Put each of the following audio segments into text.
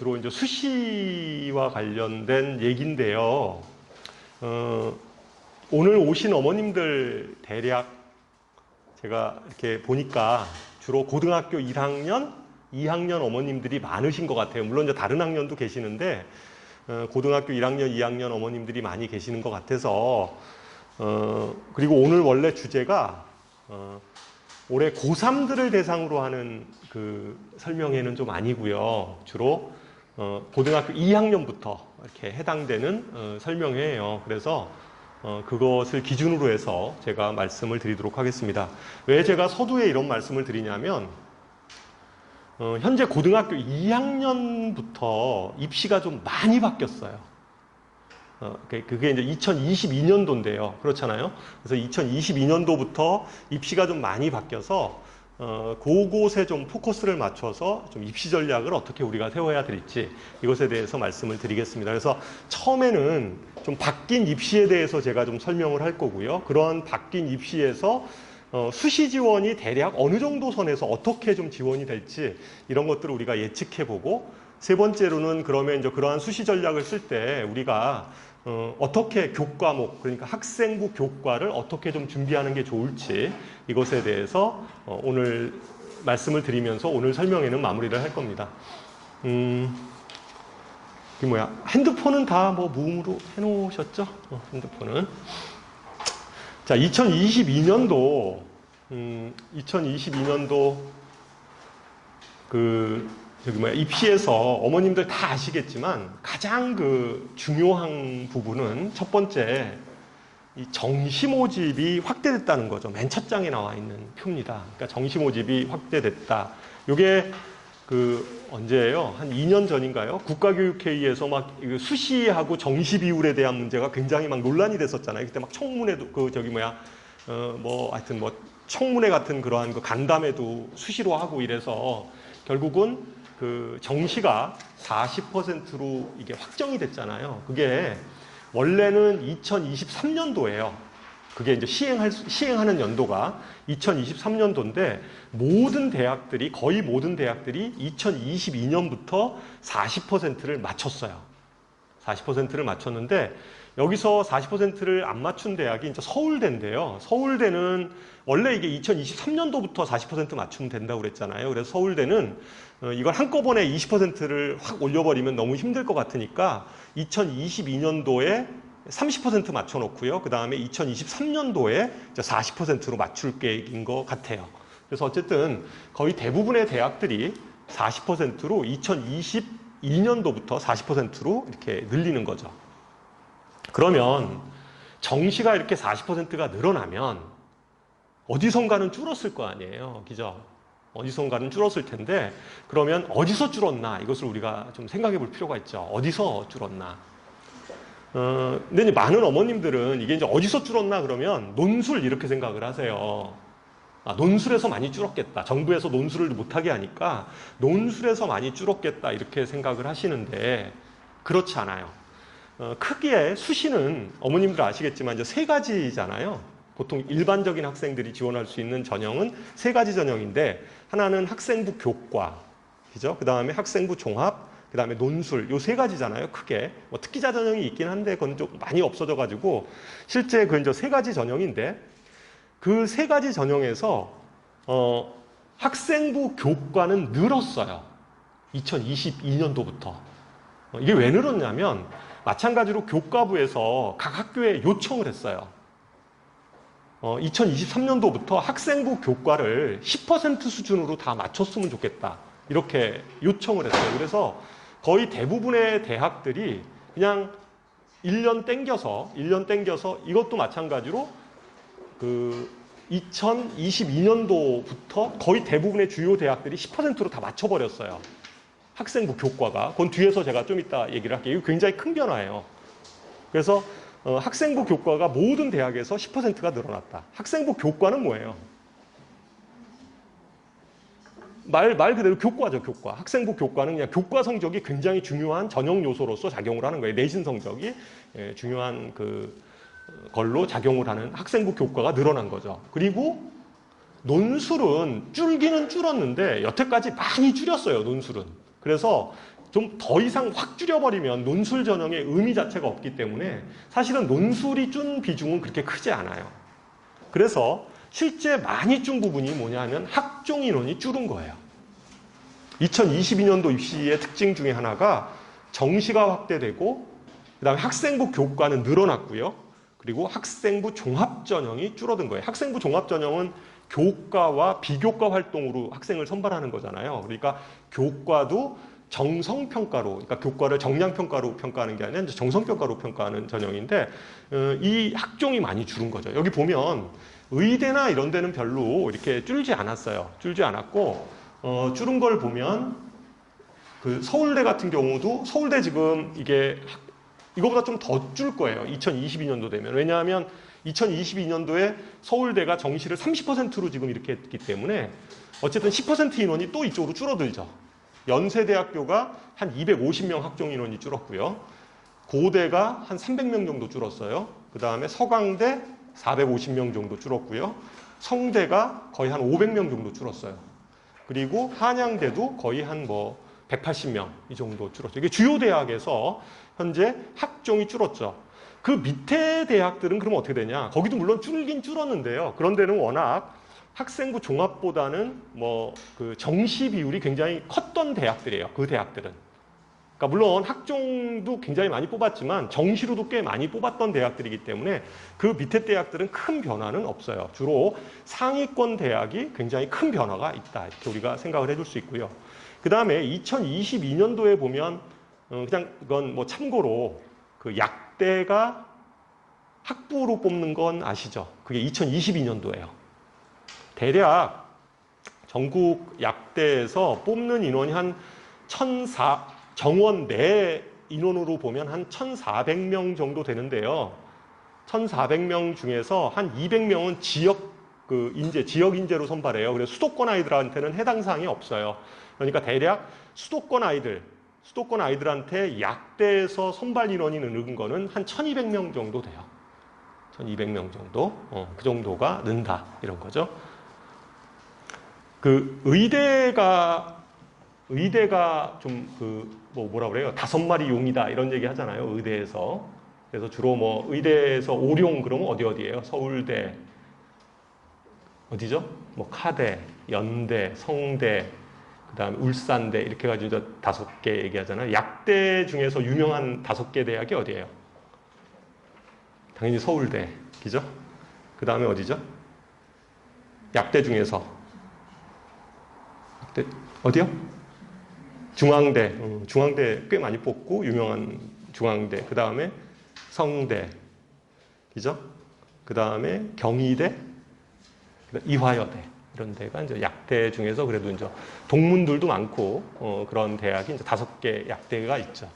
주로 이제 수시와 관련된 얘기인데요. 오늘 오신 어머님들 대략 제가 이렇게 보니까 주로 고등학교 1학년, 2학년 어머님들이 많으신 것 같아요. 물론 이제 다른 학년도 계시는데 고등학교 1학년, 2학년 어머님들이 많이 계시는 것 같아서 그리고 오늘 원래 주제가 올해 고3들을 대상으로 하는 그 설명회는 좀 아니고요. 주로 고등학교 2학년부터 이렇게 해당되는 설명회예요. 그래서 그것을 기준으로 해서 제가 말씀을 드리도록 하겠습니다. 왜 제가 서두에 이런 말씀을 드리냐면 현재 고등학교 2학년부터 입시가 좀 많이 바뀌었어요. 그게 이제 2022년도인데요. 그렇잖아요. 그래서 2022년도부터 입시가 좀 많이 바뀌어서 그곳에 좀 포커스를 맞춰서 좀 입시 전략을 어떻게 우리가 세워야 될지 이것에 대해서 말씀을 드리겠습니다. 그래서 처음에는 좀 바뀐 입시에 대해서 제가 좀 설명을 할 거고요. 그런 바뀐 입시에서 수시 지원이 대략 어느 정도 선에서 어떻게 좀 지원이 될지 이런 것들을 우리가 예측해보고, 세 번째로는 그러면 이제 그러한 수시 전략을 쓸 때 우리가 어떻게 교과목, 그러니까 학생부 교과를 어떻게 좀 준비하는 게 좋을지 이것에 대해서 오늘 말씀을 드리면서 오늘 설명회는 마무리를 할 겁니다. 이게 뭐야? 핸드폰은 다 뭐 무음으로 해놓으셨죠? 핸드폰은. 자, 2022년도 입시에서 어머님들 다 아시겠지만 가장 그 중요한 부분은 첫 번째, 이 정시 모집이 확대됐다는 거죠. 맨 첫 장에 나와 있는 표입니다. 그러니까 정시 모집이 확대됐다. 요게 언제예요? 한 2년 전인가요? 국가교육회의에서 막 수시하고 정시 비율에 대한 문제가 굉장히 막 논란이 됐었잖아요. 그때 막 청문회도 하여튼 청문회 같은 그러한 간담회도 수시로 하고 이래서 결국은 그 정시가 40%로 이게 확정이 됐잖아요. 그게 원래는 2023년도예요. 그게 이제 시행하는 연도가 2023년도인데 거의 모든 대학들이 2022년부터 40%를 맞췄어요. 40%를 맞췄는데 여기서 40%를 안 맞춘 대학이 이제 서울대인데요. 서울대는 원래 이게 2023년도부터 40% 맞추면 된다고 그랬잖아요. 그래서 서울대는 이걸 한꺼번에 20%를 확 올려버리면 너무 힘들 것 같으니까 2022년도에 30% 맞춰놓고요. 그 다음에 2023년도에 40%로 맞출 계획인 것 같아요. 그래서 어쨌든 거의 대부분의 대학들이 40%로 2022년도부터 40%로 이렇게 늘리는 거죠. 그러면 정시가 이렇게 40%가 늘어나면 어디선가는 줄었을 거 아니에요. 그죠? 어디선가는 줄었을 텐데, 그러면 어디서 줄었나 이것을 우리가 좀 생각해 볼 필요가 있죠. 어디서 줄었나. 근데 많은 어머님들은 이게 이제 어디서 줄었나 그러면 논술 이렇게 생각을 하세요. 논술에서 많이 줄었겠다. 정부에서 논술을 못하게 하니까 논술에서 많이 줄었겠다 이렇게 생각을 하시는데 그렇지 않아요. 크게 수시는 어머님들 아시겠지만 이제 세 가지잖아요. 보통 일반적인 학생들이 지원할 수 있는 전형은 세 가지 전형인데, 하나는 학생부 교과, 그죠? 그 다음에 학생부 종합, 그 다음에 논술, 요 세 가지잖아요. 크게 뭐 특기자 전형이 있긴 한데 그건 좀 많이 없어져가지고 실제 그 이제 세 가지 전형인데, 그 세 가지 전형에서 학생부 교과는 늘었어요. 2022년도부터. 이게 왜 늘었냐면 마찬가지로 교과부에서 각 학교에 요청을 했어요. 2023년도부터 학생부 교과를 10% 수준으로 다 맞췄으면 좋겠다. 이렇게 요청을 했어요. 그래서 거의 대부분의 대학들이 그냥 1년 땡겨서 이것도 마찬가지로 2022년도부터 거의 대부분의 주요 대학들이 10%로 다 맞춰버렸어요. 학생부 교과가. 그건 뒤에서 제가 좀 이따 얘기를 할게요. 이거 굉장히 큰 변화예요. 그래서 학생부 교과가 모든 대학에서 10%가 늘어났다. 학생부 교과는 뭐예요? 말 그대로 교과죠, 교과. 학생부 교과는 그냥 교과 성적이 굉장히 중요한 전형 요소로서 작용을 하는 거예요. 내신 성적이 중요한 걸로 작용을 하는 학생부 교과가 늘어난 거죠. 그리고 논술은 줄기는 줄었는데 여태까지 많이 줄였어요, 논술은. 그래서 좀 더 이상 확 줄여버리면 논술 전형의 의미 자체가 없기 때문에 사실은 논술이 준 비중은 그렇게 크지 않아요. 그래서 실제 많이 준 부분이 뭐냐면 학종 인원이 줄은 거예요. 2022년도 입시의 특징 중에 하나가 정시가 확대되고 그다음에 학생부 교과는 늘어났고요. 그리고 학생부 종합전형이 줄어든 거예요. 학생부 종합전형은 교과와 비교과 활동으로 학생을 선발하는 거잖아요. 그러니까 교과도 정성평가로, 그러니까 교과를 정량평가로 평가하는 게 아니라 정성평가로 평가하는 전형인데 이 학종이 많이 줄은 거죠. 여기 보면 의대나 이런 데는 별로 이렇게 줄지 않았어요. 줄지 않았고 줄은 걸 보면 그 서울대 같은 경우도 서울대 지금 이게 이거보다 좀 더 줄 거예요. 2022년도 되면. 왜냐하면 2022년도에 서울대가 정시를 30%로 지금 이렇게 했기 때문에 어쨌든 10% 인원이 또 이쪽으로 줄어들죠. 연세대학교가 한 250명 학종 인원이 줄었고요. 고대가 한 300명 정도 줄었어요. 그 다음에 서강대 450명 정도 줄었고요. 성대가 거의 한 500명 정도 줄었어요. 그리고 한양대도 거의 한 180명 이 정도 줄었죠. 이게 주요 대학에서 현재 학종이 줄었죠. 그 밑에 대학들은 그러면 어떻게 되냐? 거기도 물론 줄긴 줄었는데요. 그런 데는 워낙 학생부 종합보다는 그 정시 비율이 굉장히 컸던 대학들이에요. 그 대학들은. 그러니까 물론 학종도 굉장히 많이 뽑았지만 정시로도 꽤 많이 뽑았던 대학들이기 때문에 그 밑에 대학들은 큰 변화는 없어요. 주로 상위권 대학이 굉장히 큰 변화가 있다. 이렇게 우리가 생각을 해줄 수 있고요. 그 다음에 2022년도에 보면 그냥 이건 참고로 그 약대가 학부로 뽑는 건 아시죠? 그게 2022년도예요. 대략 전국 약대에서 뽑는 인원이 한 정원 내 인원으로 보면 한 1,400명 정도 되는데요. 1,400명 중에서 한 200명은 지역 인재로 선발해요. 그래서 수도권 아이들한테는 해당 사항이 없어요. 그러니까 대략 수도권 아이들한테 약대에서 선발 인원이 느는 거는 한 1,200명 정도 돼요. 1,200명 정도? 그 정도가 는다. 이런 거죠. 그 의대가 좀 뭐라 그래요? 5마리 용이다. 이런 얘기 하잖아요. 의대에서. 그래서 주로 의대에서 오룡 그러면 어디예요? 서울대, 어디죠? 카대, 연대, 성대, 그 다음에 울산대 이렇게 해가지고 5개 얘기하잖아요. 약대 중에서 유명한 5개 대학이 어디예요? 당연히 서울대, 그죠? 그 다음에 어디죠? 약대 중에서 어디요? 중앙대. 중앙대 꽤 많이 뽑고 유명한 중앙대. 그 다음에 성대, 그죠? 그 다음에 경희대, 이화여대. 이런 데가 이제 약대 중에서 그래도 이제 동문들도 많고 그런 대학이 이제 5개 약대가 있죠.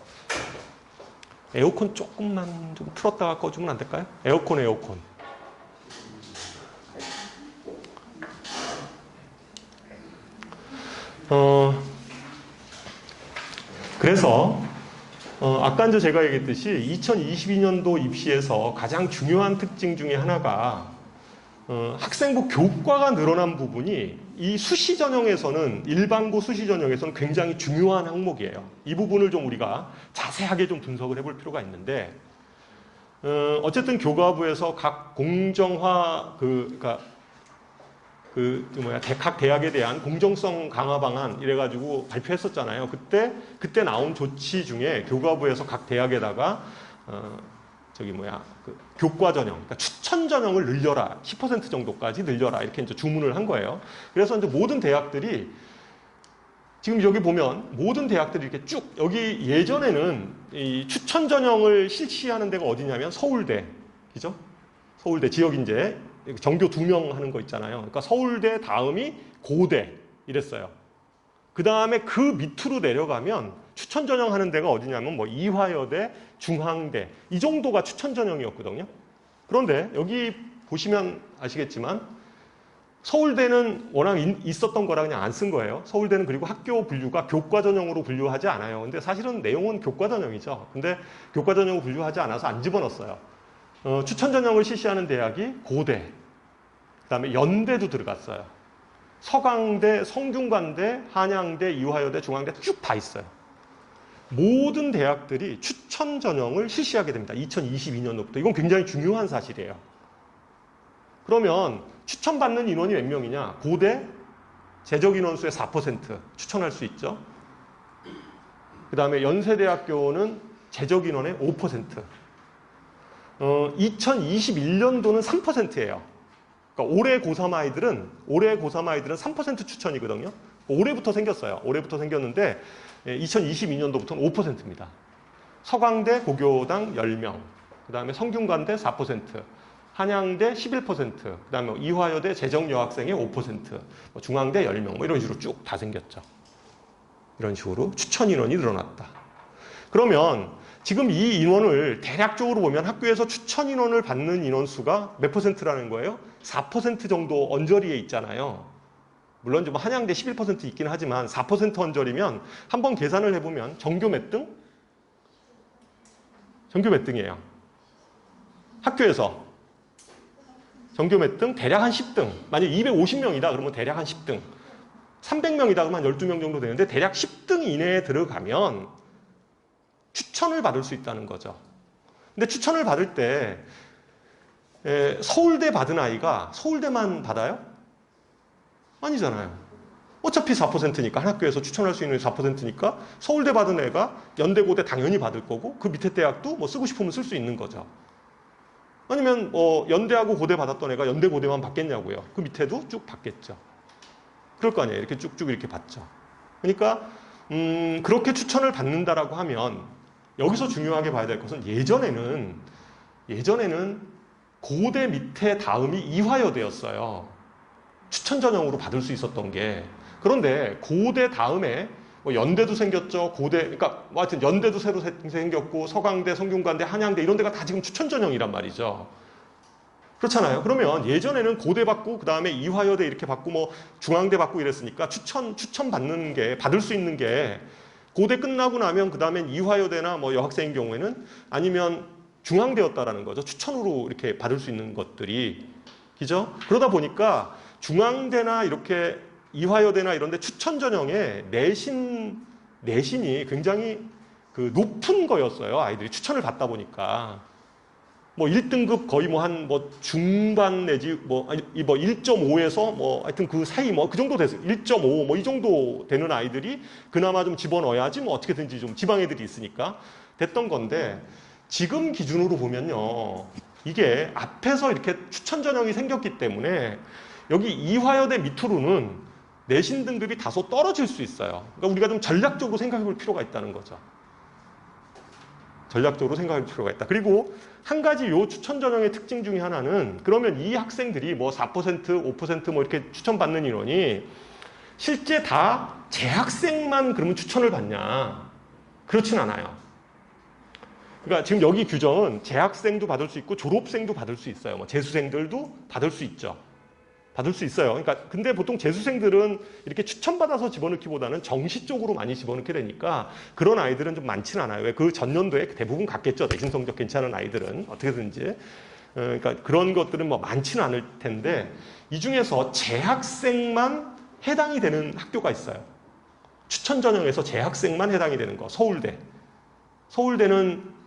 에어컨 조금만 좀 틀었다가 꺼주면 안 될까요? 에어컨. 그래서 아까 이제 제가 얘기했듯이 2022년도 입시에서 가장 중요한 특징 중에 하나가 학생부 교과가 늘어난 부분이 이 수시 전형에서는 일반고 수시 전형에서는 굉장히 중요한 항목이에요. 이 부분을 좀 우리가 자세하게 좀 분석을 해볼 필요가 있는데 어쨌든 교과부에서 각 공정화 각 대학에 대한 공정성 강화 방안 이래가지고 발표했었잖아요. 그때 나온 조치 중에 교과부에서 각 대학에다가 교과 전형, 그러니까 추천 전형을 늘려라. 10% 정도까지 늘려라. 이렇게 이제 주문을 한 거예요. 그래서 이제 모든 대학들이 지금 여기 보면 모든 대학들이 이렇게 쭉 여기 예전에는 이 추천 전형을 실시하는 데가 어디냐면 서울대, 그죠? 서울대 지역인재 전교 2명 하는 거 있잖아요. 그러니까 서울대 다음이 고대 이랬어요. 그 다음에 그 밑으로 내려가면 추천 전형 하는 데가 어디냐면 이화여대, 중앙대 이 정도가 추천 전형이었거든요. 그런데 여기 보시면 아시겠지만 서울대는 워낙 있었던 거라 그냥 안 쓴 거예요. 서울대는 그리고 학교 분류가 교과 전형으로 분류하지 않아요. 근데 사실은 내용은 교과 전형이죠. 근데 교과 전형으로 분류하지 않아서 안 집어넣었어요. 추천 전형을 실시하는 대학이 고대, 그 다음에 연대도 들어갔어요. 서강대, 성균관대, 한양대, 이화여대, 중앙대 쭉 다 있어요. 모든 대학들이 추천 전형을 실시하게 됩니다. 2022년도부터. 이건 굉장히 중요한 사실이에요. 그러면 추천받는 인원이 몇 명이냐? 고대 재적 인원수의 4% 추천할 수 있죠. 그 다음에 연세대학교는 재적 인원의 5%. 2021년도는 3%예요. 그러니까 올해 고3 아이들은 3% 추천이거든요. 올해부터 생겼어요. 올해부터 생겼는데 2022년도부터는 5%입니다. 서강대 고교당 10명, 그 다음에 성균관대 4%, 한양대 11%, 그 다음에 이화여대 재적 여학생의 5%, 중앙대 10명, 이런 식으로 쭉 다 생겼죠. 이런 식으로 추천 인원이 늘어났다. 그러면 지금 이 인원을 대략적으로 보면 학교에서 추천 인원을 받는 인원수가 몇 %라는 거예요? 4% 정도 언저리에 있잖아요. 물론 좀 한양대 11% 있긴 하지만 4% 언저리면 한번 계산을 해보면 전교 몇 등? 전교 몇 등이에요? 학교에서 전교 몇 등? 대략 한 10등. 만약 250명이다 그러면 대략 한 10등. 300명이다 그러면 한 12명 정도 되는데 대략 10등 이내에 들어가면 추천을 받을 수 있다는 거죠. 근데 추천을 받을 때 서울대 받은 아이가 서울대만 받아요? 아니잖아요. 어차피 4%니까 한 학교에서 추천할 수 있는 4%니까 서울대 받은 애가 연대 고대 당연히 받을 거고 그 밑에 대학도 뭐 쓰고 싶으면 쓸 수 있는 거죠. 아니면 연대하고 고대 받았던 애가 연대 고대만 받겠냐고요. 그 밑에도 쭉 받겠죠. 그럴 거 아니에요. 이렇게 쭉쭉 이렇게 받죠. 그러니까 그렇게 추천을 받는다라고 하면 여기서 중요하게 봐야 될 것은 예전에는 고대 밑에 다음이 이화여대였어요. 추천 전형으로 받을 수 있었던 게. 그런데 고대 다음에 뭐 연대도 생겼죠. 고대, 그러니까 뭐 하여튼 연대도 새로 생겼고 서강대, 성균관대, 한양대 이런 데가 다 지금 추천 전형이란 말이죠. 그렇잖아요. 그러면 예전에는 고대 받고 그 다음에 이화여대 이렇게 받고 뭐 중앙대 받고 이랬으니까 추천 받는 게 받을 수 있는 게 고대 끝나고 나면 그 다음엔 이화여대나 뭐 여학생인 경우에는 아니면 중앙대였다라는 거죠. 추천으로 이렇게 받을 수 있는 것들이. 그죠? 그러다 보니까 중앙대나 이렇게 이화여대나 이런 데 추천 전형에 내신이 굉장히 그 높은 거였어요. 아이들이 추천을 받다 보니까. 뭐 1등급 거의 뭐 한 뭐 중반 내지 뭐 1.5에서 뭐 하여튼 그 사이 뭐 그 정도 됐어요. 1.5 뭐 이 정도 되는 아이들이 그나마 좀 집어넣어야지 뭐 어떻게든지 좀 지방 애들이 있으니까 됐던 건데 지금 기준으로 보면요. 이게 앞에서 이렇게 추천 전형이 생겼기 때문에 여기 이화여대 밑으로는 내신 등급이 다소 떨어질 수 있어요. 그러니까 우리가 좀 전략적으로 생각해 볼 필요가 있다는 거죠. 전략적으로 생각할 필요가 있다. 그리고 한 가지 요 추천 전형의 특징 중에 하나는 그러면 이 학생들이 뭐 4%, 5%뭐 이렇게 추천받는 인원이 실제 다 재학생만 그러면 추천을 받냐? 그렇진 않아요. 그러니까 지금 여기 규정은 재학생도 받을 수 있고 졸업생도 받을 수 있어요. 뭐 재수생들도 받을 수 있죠. 받을 수 있어요. 그러니까 근데 보통 재수생들은 이렇게 추천받아서 집어넣기보다는 정시 쪽으로 많이 집어넣게 되니까 그런 아이들은 좀 많지는 않아요. 왜 그 전년도에 대부분 갔겠죠. 내신 성적 괜찮은 아이들은 어떻게든지. 그러니까 그런 것들은 뭐 많지는 않을 텐데 이 중에서 재학생만 해당이 되는 학교가 있어요. 추천 전형에서 재학생만 해당이 되는 거. 서울대. 서울대는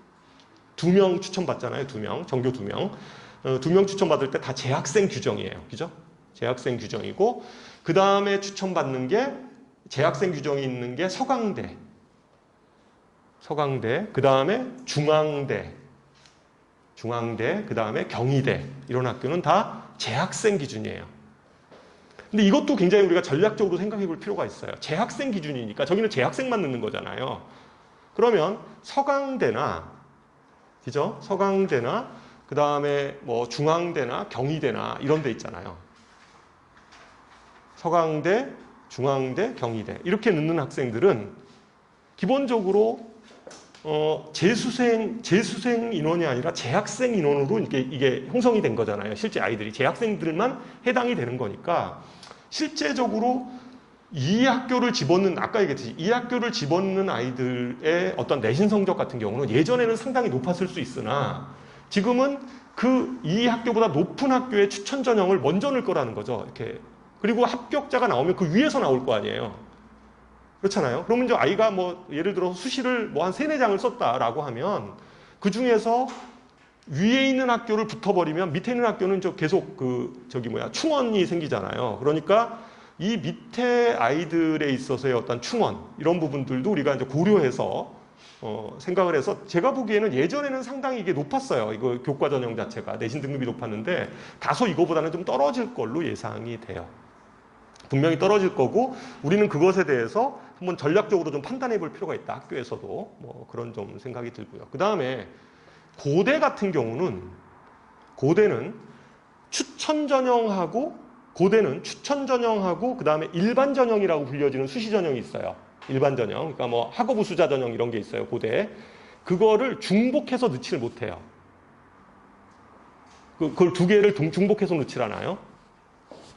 2명 추천받잖아요. 2명. 전교 2명. 2명 추천받을 때 다 재학생 규정이에요. 그죠? 재학생 규정이고 그 다음에 추천받는 게 재학생 규정이 있는 게 서강대, 그 다음에 중앙대, 그 다음에 경희대 이런 학교는 다 재학생 기준이에요. 근데 이것도 굉장히 우리가 전략적으로 생각해 볼 필요가 있어요. 재학생 기준이니까 저기는 재학생만 넣는 거잖아요. 그러면 서강대나, 그죠? 서강대나 그 다음에 뭐 중앙대나 경희대나 이런 데 있잖아요. 서강대, 중앙대, 경희대 이렇게 넣는 학생들은 기본적으로 재수생 인원이 아니라 재학생 인원으로 이게 형성이 된 거잖아요. 실제 아이들이 재학생들만 해당이 되는 거니까 실제적으로 이 학교를 집어넣는 아까 얘기했듯이 이 학교를 집어넣는 아이들의 어떤 내신 성적 같은 경우는 예전에는 상당히 높았을 수 있으나 지금은 이 학교보다 높은 학교의 추천 전형을 먼저 넣을 거라는 거죠. 이렇게. 그리고 합격자가 나오면 그 위에서 나올 거 아니에요. 그렇잖아요. 그러면 이제 아이가 뭐 예를 들어서 수시를 뭐 한 3-4장을 썼다라고 하면 그 중에서 위에 있는 학교를 붙어버리면 밑에 있는 학교는 계속 충원이 생기잖아요. 그러니까 이 밑에 아이들에 있어서의 어떤 충원 이런 부분들도 우리가 이제 고려해서 생각을 해서 제가 보기에는 예전에는 상당히 이게 높았어요. 이거 교과 전형 자체가 내신 등급이 높았는데 다소 이거보다는 좀 떨어질 걸로 예상이 돼요. 분명히 떨어질 거고 우리는 그것에 대해서 한번 전략적으로 좀 판단해 볼 필요가 있다. 학교에서도 뭐 그런 좀 생각이 들고요. 그 다음에 고대 같은 경우는 고대는 추천 전형하고 그 다음에 일반 전형이라고 불려지는 수시 전형이 있어요. 일반 전형, 그러니까 뭐 학업 우수자 전형 이런 게 있어요. 고대에 그거를 중복해서 넣지를 못해요. 그걸 두 개를 중복해서 넣질 않아요.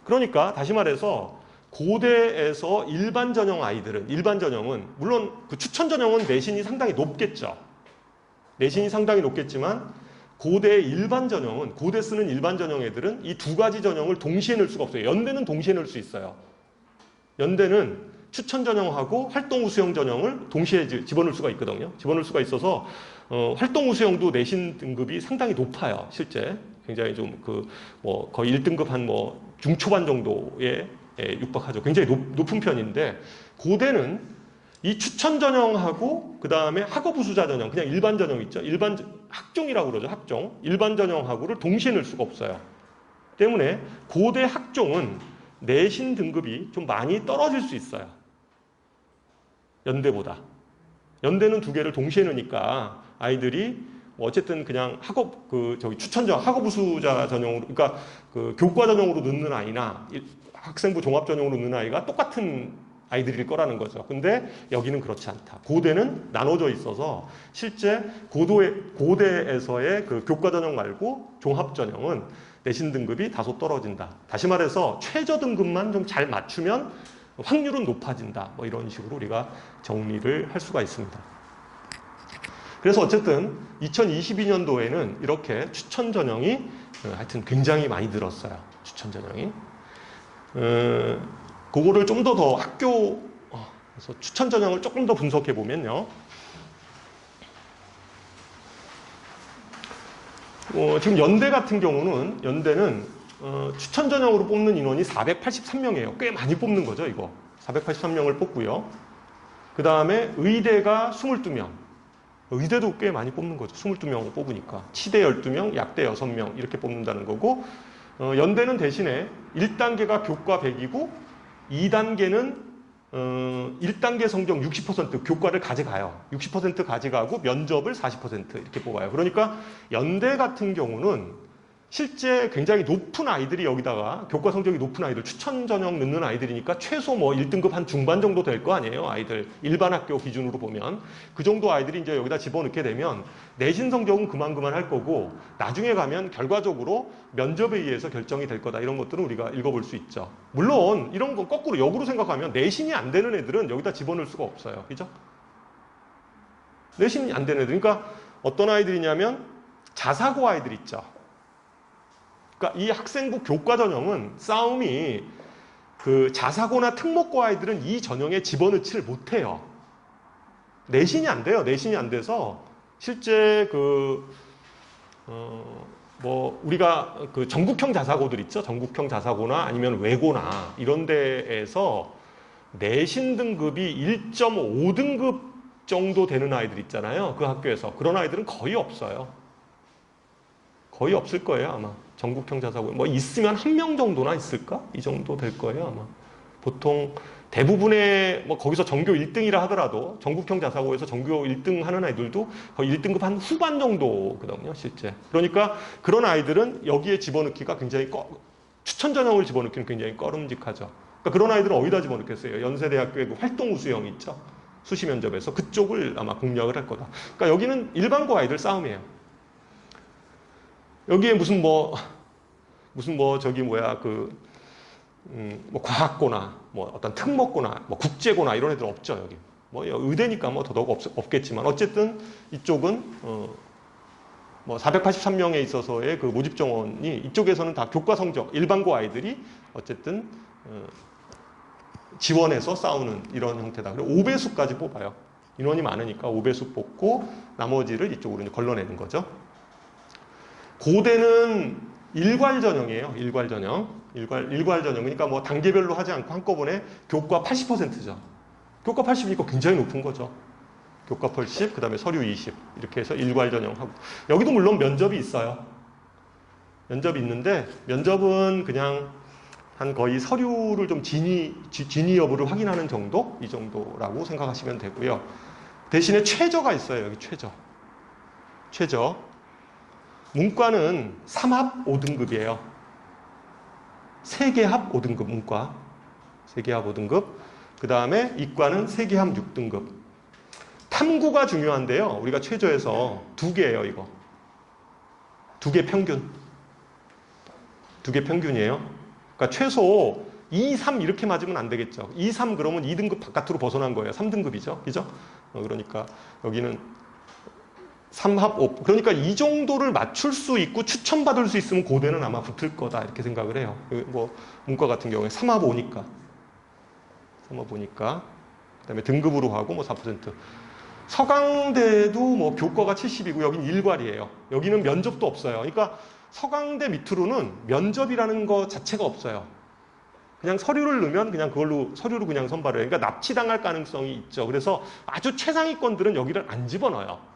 그러니까 다시 말해서 고대에서 일반 전형은 물론 그 추천 전형은 내신이 상당히 높겠죠. 내신이 상당히 높겠지만 고대 쓰는 일반 전형 애들은 이 두 가지 전형을 동시에 넣을 수가 없어요. 연대는 동시에 넣을 수 있어요. 연대는 추천 전형하고 활동 우수형 전형을 동시에 집어넣을 수가 있거든요. 집어넣을 수가 있어서 활동 우수형도 내신 등급이 상당히 높아요. 실제 굉장히 좀 거의 1등급 한 중초반 정도에 육박하죠. 굉장히 높은 편인데 고대는 이 추천 전형하고 그 다음에 학업 우수자 전형 그냥 일반 전형 있죠. 일반 학종이라고 그러죠. 학종 일반 전형하고를 동시에 넣을 수가 없어요. 때문에 고대 학종은 내신 등급이 좀 많이 떨어질 수 있어요. 연대보다. 연대는 두 개를 동시에 넣으니까 아이들이 어쨌든 그냥 추천전 학업 우수자 전형으로 그러니까 교과 전형으로 넣는 아이나 학생부 종합 전형으로 넣는 아이가 똑같은 아이들일 거라는 거죠. 근데 여기는 그렇지 않다. 고대는 나눠져 있어서 실제 고대에서의 그 교과 전형 말고 종합 전형은 내신 등급이 다소 떨어진다. 다시 말해서 최저 등급만 좀 잘 맞추면 확률은 높아진다. 뭐 이런 식으로 우리가 정리를 할 수가 있습니다. 그래서 어쨌든 2022년도에는 이렇게 추천 전형이 하여튼 굉장히 많이 늘었어요. 추천 전형이. 그거를 좀 더 학교에서 추천 전형을 조금 더 분석해 보면요. 지금 연대 같은 경우는 연대는 추천 전형으로 뽑는 인원이 483명이에요. 꽤 많이 뽑는 거죠, 이거. 483명을 뽑고요. 그 다음에 의대가 22명. 의대도 꽤 많이 뽑는 거죠. 22명 뽑으니까. 치대 12명, 약대 6명 이렇게 뽑는다는 거고 연대는 대신에 1단계가 교과 100이고 2단계는 1단계 성적 60% 교과를 가져가요. 60% 가져가고 면접을 40% 이렇게 뽑아요. 그러니까 연대 같은 경우는 실제 굉장히 높은 아이들이 여기다가 교과 성적이 높은 아이들 추천 전형 넣는 아이들이니까 최소 1등급 한 중반 정도 될 거 아니에요. 아이들 일반 학교 기준으로 보면 그 정도 아이들이 이제 여기다 집어넣게 되면 내신 성적은 그만 할 거고 나중에 가면 결과적으로 면접에 의해서 결정이 될 거다. 이런 것들은 우리가 읽어볼 수 있죠. 물론 이런 거 거꾸로 역으로 생각하면 내신이 안 되는 애들은 여기다 집어넣을 수가 없어요. 그죠? 내신이 안 되는 애들. 그러니까 어떤 아이들이냐면 자사고 아이들 있죠. 그러니까 이 학생부 교과 전형은 싸움이 자사고나 특목고 아이들은 이 전형에 집어넣지를 못해요. 내신이 안 돼요. 내신이 안 돼서 실제 우리가 전국형 자사고들 있죠. 전국형 자사고나 아니면 외고나 이런 데에서 내신 등급이 1.5등급 정도 되는 아이들 있잖아요. 그 학교에서. 그런 아이들은 거의 없어요. 거의 없을 거예요, 아마. 전국형 자사고. 있으면 1명 정도나 있을까? 이 정도 될 거예요, 아마. 보통 대부분의, 거기서 전교 1등이라 하더라도 전국형 자사고에서 전교 1등 하는 아이들도 거의 1등급 한 후반 정도거든요, 실제. 그러니까 그런 아이들은 여기에 집어넣기가 굉장히 추천 전형을 집어넣기는 굉장히 꺼름직하죠. 그러니까 그런 아이들은 어디다 집어넣겠어요? 연세대학교의 그 활동 우수형 있죠? 수시 면접에서. 그쪽을 아마 공략을 할 거다. 그러니까 여기는 일반고 아이들 싸움이에요. 여기에 과학고나, 어떤 특목고나, 국제고나 이런 애들 없죠, 여기. 의대니까 더더욱 없겠지만, 어쨌든 이쪽은, 483명에 있어서의 그 모집 정원이 이쪽에서는 다 교과 성적, 일반고 아이들이 어쨌든, 지원해서 싸우는 이런 형태다. 그리고 5배수까지 뽑아요. 인원이 많으니까 5배수 뽑고 나머지를 이쪽으로 이제 걸러내는 거죠. 고대는 일괄 전형이에요. 일괄 전형. 일괄 전형. 그러니까 뭐 단계별로 하지 않고 한꺼번에 교과 80%죠. 교과 80이니까 굉장히 높은 거죠. 교과 80, 그 다음에 서류 20. 이렇게 해서 일괄 전형하고. 여기도 물론 면접이 있어요. 면접이 있는데, 면접은 그냥 한 거의 서류를 좀 진위 여부를 확인하는 정도? 이 정도라고 생각하시면 되고요. 대신에 최저가 있어요. 여기 최저. 최저. 문과는 3합 5등급이에요. 3개 합 5등급 문과. 3개 합 5등급. 그 다음에 이과는 3개 합 6등급. 탐구가 중요한데요. 우리가 최저에서 2개예요, 이거. 2개 평균. 2개 평균이에요. 그러니까 최소 2, 3 이렇게 맞으면 안 되겠죠. 2, 3 그러면 2등급 바깥으로 벗어난 거예요. 3등급이죠. 그죠? 그러니까 여기는 3합 5. 그러니까 이 정도를 맞출 수 있고 추천받을 수 있으면 고대는 아마 붙을 거다. 이렇게 생각을 해요. 뭐 문과 같은 경우에 3합 5니까. 3합 5니까. 그 다음에 등급으로 하고 뭐 4%. 서강대도 뭐 교과가 70이고 여긴 일괄이에요. 여기는 면접도 없어요. 그러니까 서강대 밑으로는 면접이라는 거 자체가 없어요. 그냥 서류를 넣으면 그냥 그걸로 서류로 그냥 선발을 해요. 그러니까 납치당할 가능성이 있죠. 그래서 아주 최상위권들은 여기를 안 집어넣어요.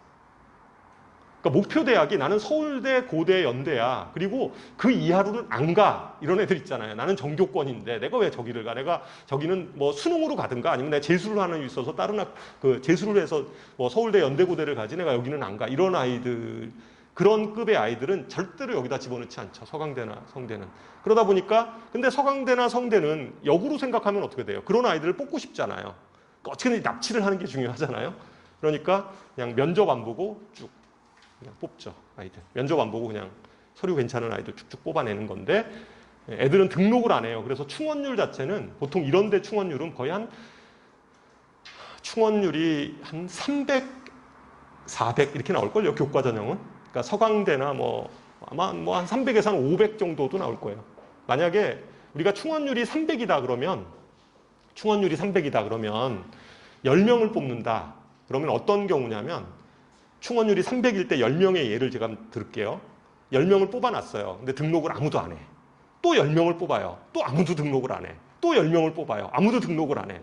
그러니까 목표 대학이 나는 서울대, 고대, 연대야. 그리고 그 이하로는 안 가. 이런 애들 있잖아요. 나는 전교권인데 내가 왜 저기를 가? 내가 저기는 뭐 수능으로 가든가 아니면 내가 재수를 하는 데 있어서 다른 재수를 해서 뭐 서울대, 연대, 고대를 가지 내가 여기는 안 가. 이런 아이들, 그런 급의 아이들은 절대로 여기다 집어넣지 않죠. 서강대나 성대는. 그러다 보니까 근데 서강대나 성대는 역으로 생각하면 어떻게 돼요? 그런 아이들을 뽑고 싶잖아요. 그러니까 어떻게든 납치를 하는 게 중요하잖아요. 그러니까 그냥 면접 안 보고 쭉 그냥 뽑죠. 아이들. 면접 안 보고 그냥 서류 괜찮은 아이들 쭉쭉 뽑아내는 건데 애들은 등록을 안 해요. 그래서 충원율 자체는 보통 이런 데 충원율은 거의 충원율이 한 300, 400 이렇게 나올걸요. 교과 전형은. 그러니까 서강대나 뭐 아마 뭐 한 300에서 한 500 정도도 나올 거예요. 만약에 우리가 충원율이 300이다 그러면 10명을 뽑는다. 그러면 어떤 경우냐면 충원율이 300일 때 10명의 예를 제가 들을게요. 10명을 뽑아놨어요. 근데 등록을 아무도 안 해. 또 10명을 뽑아요. 또 아무도 등록을 안 해. 또 10명을 뽑아요. 아무도 등록을 안 해.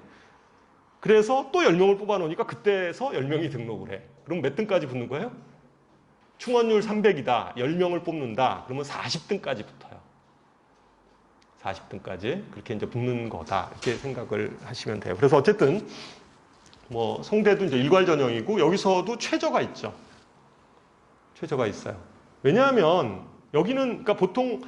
그래서 또 10명을 뽑아놓으니까 그때서 10명이 등록을 해. 그럼 몇 등까지 붙는 거예요? 충원율 300이다. 10명을 뽑는다. 그러면 40등까지 붙어요. 40등까지. 그렇게 이제 붙는 거다. 이렇게 생각을 하시면 돼요. 그래서 어쨌든 뭐 성대도 이제 일괄 전형이고 여기서도 최저가 있죠. 최저가 있어요. 왜냐하면 여기는 그러니까 보통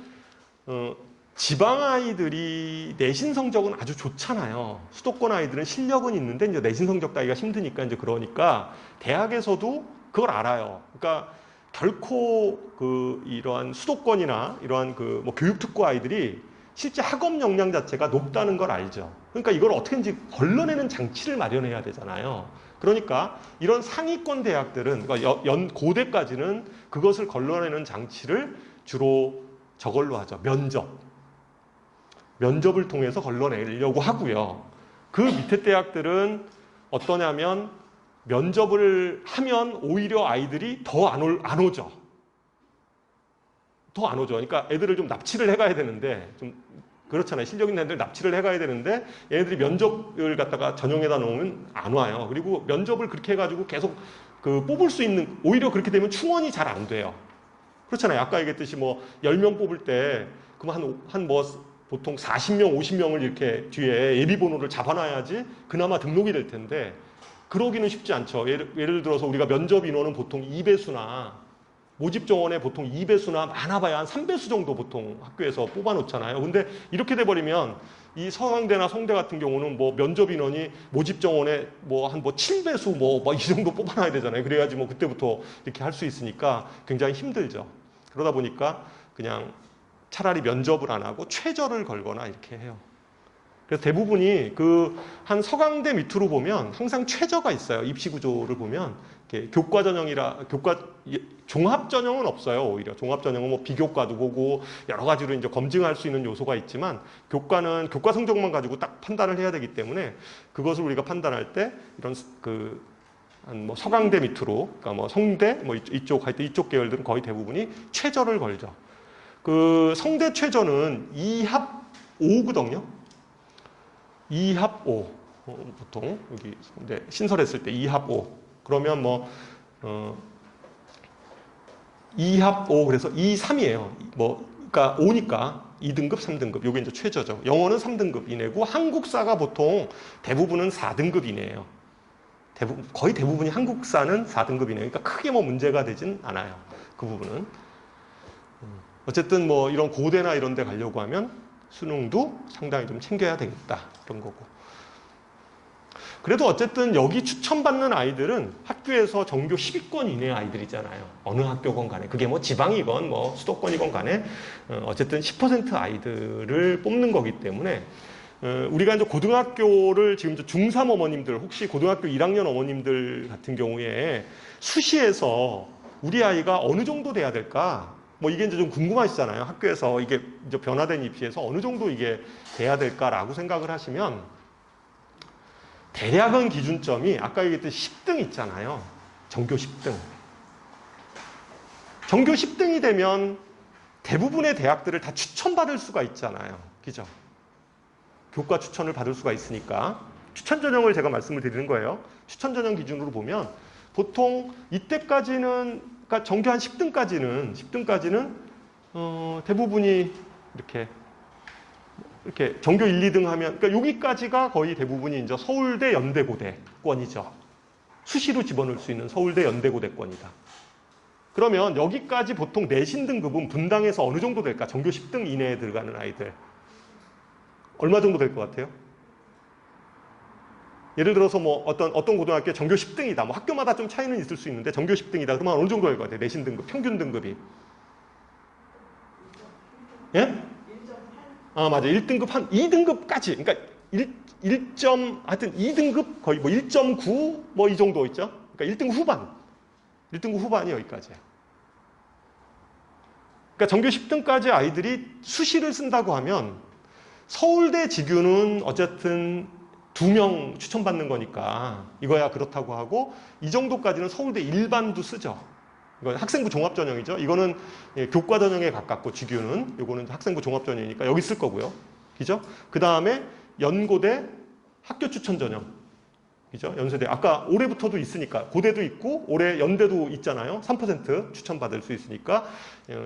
지방 아이들이 내신 성적은 아주 좋잖아요. 수도권 아이들은 실력은 있는데 이제 내신 성적 따기가 힘드니까 이제 그러니까 대학에서도 그걸 알아요. 그러니까 결코 이러한 수도권이나 이러한 뭐 교육특구 아이들이 실제 학업 역량 자체가 높다는 걸 알죠. 그러니까 이걸 어떻게든지 걸러내는 장치를 마련해야 되잖아요. 그러니까 이런 상위권 대학들은 그러니까 고대까지는 그것을 걸러내는 장치를 주로 저걸로 하죠. 면접을 통해서 걸러내려고 하고요. 그 밑에 대학들은 어떠냐면 면접을 하면 오히려 아이들이 더 안 오죠. 더 안 오죠. 그러니까 애들을 좀 납치를 해가야 되는데 좀 그렇잖아요. 실력 있는 애들 납치를 해가야 되는데 얘네들이 면접을 갖다가 전형에다 놓으면 안 와요. 그리고 면접을 그렇게 해가지고 계속 뽑을 수 있는 오히려 그렇게 되면 충원이 잘 안 돼요. 그렇잖아요. 아까 얘기했듯이 뭐 10명 뽑을 때 그럼 한 보통 40명, 50명을 이렇게 뒤에 예비번호를 잡아놔야지 그나마 등록이 될 텐데 그러기는 쉽지 않죠. 예를 들어서 우리가 면접 인원은 보통 2배수나 모집 정원에 보통 2배수나 많아봐야 한 3배수 정도 보통 학교에서 뽑아놓잖아요. 근데 이렇게 돼버리면 이 서강대나 성대 같은 경우는 뭐 면접 인원이 모집 정원에 한 7배수 이 정도 뽑아놔야 되잖아요. 그래야지 뭐 그때부터 이렇게 할 수 있으니까 굉장히 힘들죠. 그러다 보니까 그냥 차라리 면접을 안 하고 최저를 걸거나 이렇게 해요. 그래서 대부분이 한 서강대 밑으로 보면 항상 최저가 있어요. 입시 구조를 보면 이렇게 교과 전형이라 종합 전형은 없어요. 오히려 종합 전형은 뭐 비교과도 보고 여러 가지로 이제 검증할 수 있는 요소가 있지만 교과는 교과 성적만 가지고 딱 판단을 해야 되기 때문에 그것을 우리가 판단할 때 이런 뭐 서강대 밑으로 그러니까 뭐 성대 뭐 이쪽 하여튼 이쪽 계열들은 거의 대부분이 최저를 걸죠. 그 성대 최저는 2합 5거든요. 2합 5 보통 여기 신설했을 때 2합 5 그러면 뭐 2합 5 그래서 2, 3이에요. 뭐 그러니까 5니까 2등급, 3등급 요게 이제 최저죠. 영어는 3등급 이내고 한국사가 보통 대부분은 4등급 이내예요. 거의 대부분이 한국사는 4등급 이내요. 그러니까 크게 뭐 문제가 되진 않아요. 그 부분은. 어쨌든 뭐 이런 고대나 이런 데 가려고 하면 수능도 상당히 좀 챙겨야 되겠다. 그런 거고. 그래도 어쨌든 여기 추천받는 아이들은 학교에서 전교 10위권 이내의 아이들이잖아요. 어느 학교건 간에. 그게 뭐 지방이건 뭐 수도권이건 간에 어쨌든 10% 아이들을 뽑는 거기 때문에 우리가 이제 고등학교를 지금 중3 어머님들 혹시 고등학교 1학년 어머님들 같은 경우에 수시에서 우리 아이가 어느 정도 돼야 될까? 뭐 이게 이제 좀 궁금하시잖아요. 학교에서 이게 이제 변화된 입시에서 어느 정도 이게 돼야 될까라고 생각을 하시면 대략은 기준점이 아까 얘기했듯이 10등 있잖아요. 전교 10등. 전교 10등이 되면 대부분의 대학들을 다 추천받을 수가 있잖아요. 그죠? 교과 추천을 받을 수가 있으니까 추천 전형을 제가 말씀을 드리는 거예요. 추천 전형 기준으로 보면 보통 이때까지는 그러니까 전교 한 10등까지는 대부분이 이렇게 전교 1, 2등 하면 그러니까 여기까지가 거의 대부분이 이제 서울대 연대고대권이죠. 수시로 집어넣을 수 있는 서울대 연대고대권이다. 그러면 여기까지 보통 내신 등급은 분당에서 어느 정도 될까? 전교 10등 이내에 들어가는 아이들. 얼마 정도 될 것 같아요? 예를 들어서 뭐 어떤 고등학교에 전교 10등이다. 뭐 학교마다 좀 차이는 있을 수 있는데 전교 10등이다. 그러면 어느 정도 될 것 같아요? 내신 등급, 평균 등급이. 예? 아, 맞아. 1등급 한 2등급까지. 그러니까 1점, 하여튼 2등급 거의 뭐 1.9 뭐 이 정도 있죠? 그러니까 1등급 후반. 1등급 후반이 여기까지예요. 그러니까 전교 10등까지 아이들이 수시를 쓴다고 하면 서울대 직유는 어쨌든 2명 추천받는 거니까 이거야 그렇다고 하고 이 정도까지는 서울대 일반도 쓰죠. 이건 학생부 종합전형이죠. 이거는 교과 전형에 가깝고 직유는 이거는 학생부 종합전형이니까 여기 쓸 거고요. 그죠? 그 다음에 연고대 학교 추천 전형. 그죠? 연세대. 아까 올해부터도 있으니까 고대도 있고 올해 연대도 있잖아요. 3% 추천받을 수 있으니까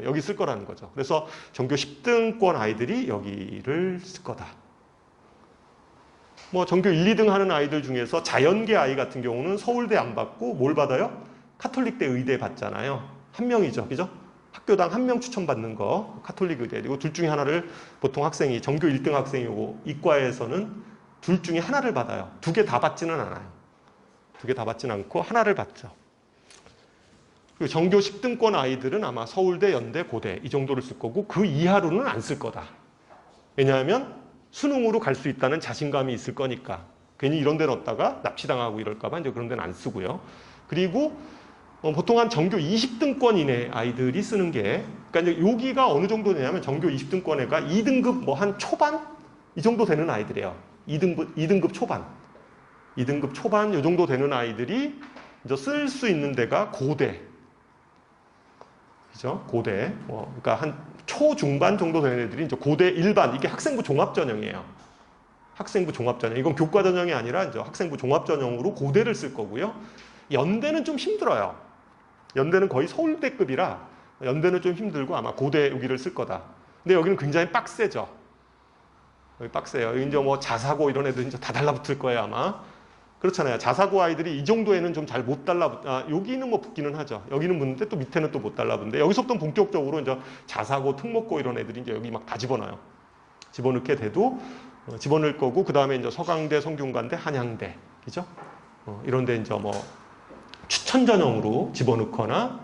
여기 쓸 거라는 거죠. 그래서 전교 10등권 아이들이 여기를 쓸 거다. 뭐 전교 1, 2등 하는 아이들 중에서 자연계 아이 같은 경우는 서울대 안 받고 뭘 받아요? 카톨릭대 의대 받잖아요. 한 명이죠. 그죠? 학교당 한 명 추천받는 거 카톨릭 의대. 그리고 둘 중에 하나를 보통 학생이 전교 1등 학생이고 이과에서는 둘 중에 하나를 받아요. 2개 다 받지는 않아요. 2개 다 받지는 않고 하나를 받죠. 그리고 전교 10등권 아이들은 아마 서울대, 연대, 고대 이 정도를 쓸 거고 그 이하로는 안 쓸 거다. 왜냐하면 수능으로 갈 수 있다는 자신감이 있을 거니까. 괜히 이런 데 넣었다가 납치당하고 이럴까 봐 이제 그런 데는 안 쓰고요. 그리고 보통 한 전교 20등권 이내 아이들이 쓰는 게 그러니까 이제 여기가 어느 정도 되냐면 전교 20등권 애가 2등급 뭐 한 초반 이 정도 되는 아이들이에요. 2등급 초반. 2등급 초반 이 정도 되는 아이들이 이제 쓸 수 있는 데가 고대. 그죠? 고대. 그러니까 한 초중반 정도 되는 애들이 이제 고대 일반 이게 학생부 종합 전형이에요. 학생부 종합 전형. 이건 교과 전형이 아니라 이제 학생부 종합 전형으로 고대를 쓸 거고요. 연대는 좀 힘들어요. 연대는 거의 서울대급이라 연대는 좀 힘들고 아마 고대 여기를 쓸 거다. 근데 여기는 굉장히 빡세죠. 여기 빡세요. 여기 이제 뭐 자사고 이런 애들 이제 다 달라붙을 거예요 아마. 그렇잖아요. 자사고 아이들이 이 정도에는 좀 잘 못 여기는 뭐 붙기는 하죠. 여기는 붙는데 또 밑에는 또 못 달라붙는데 여기서부터 본격적으로 이제 자사고, 특목고 이런 애들이 이제 여기 막 다 집어넣어요. 집어넣게 돼도 집어넣을 거고 그 다음에 이제 서강대, 성균관대, 한양대, 그죠? 이런데 이제 뭐 추천 전형으로 집어넣거나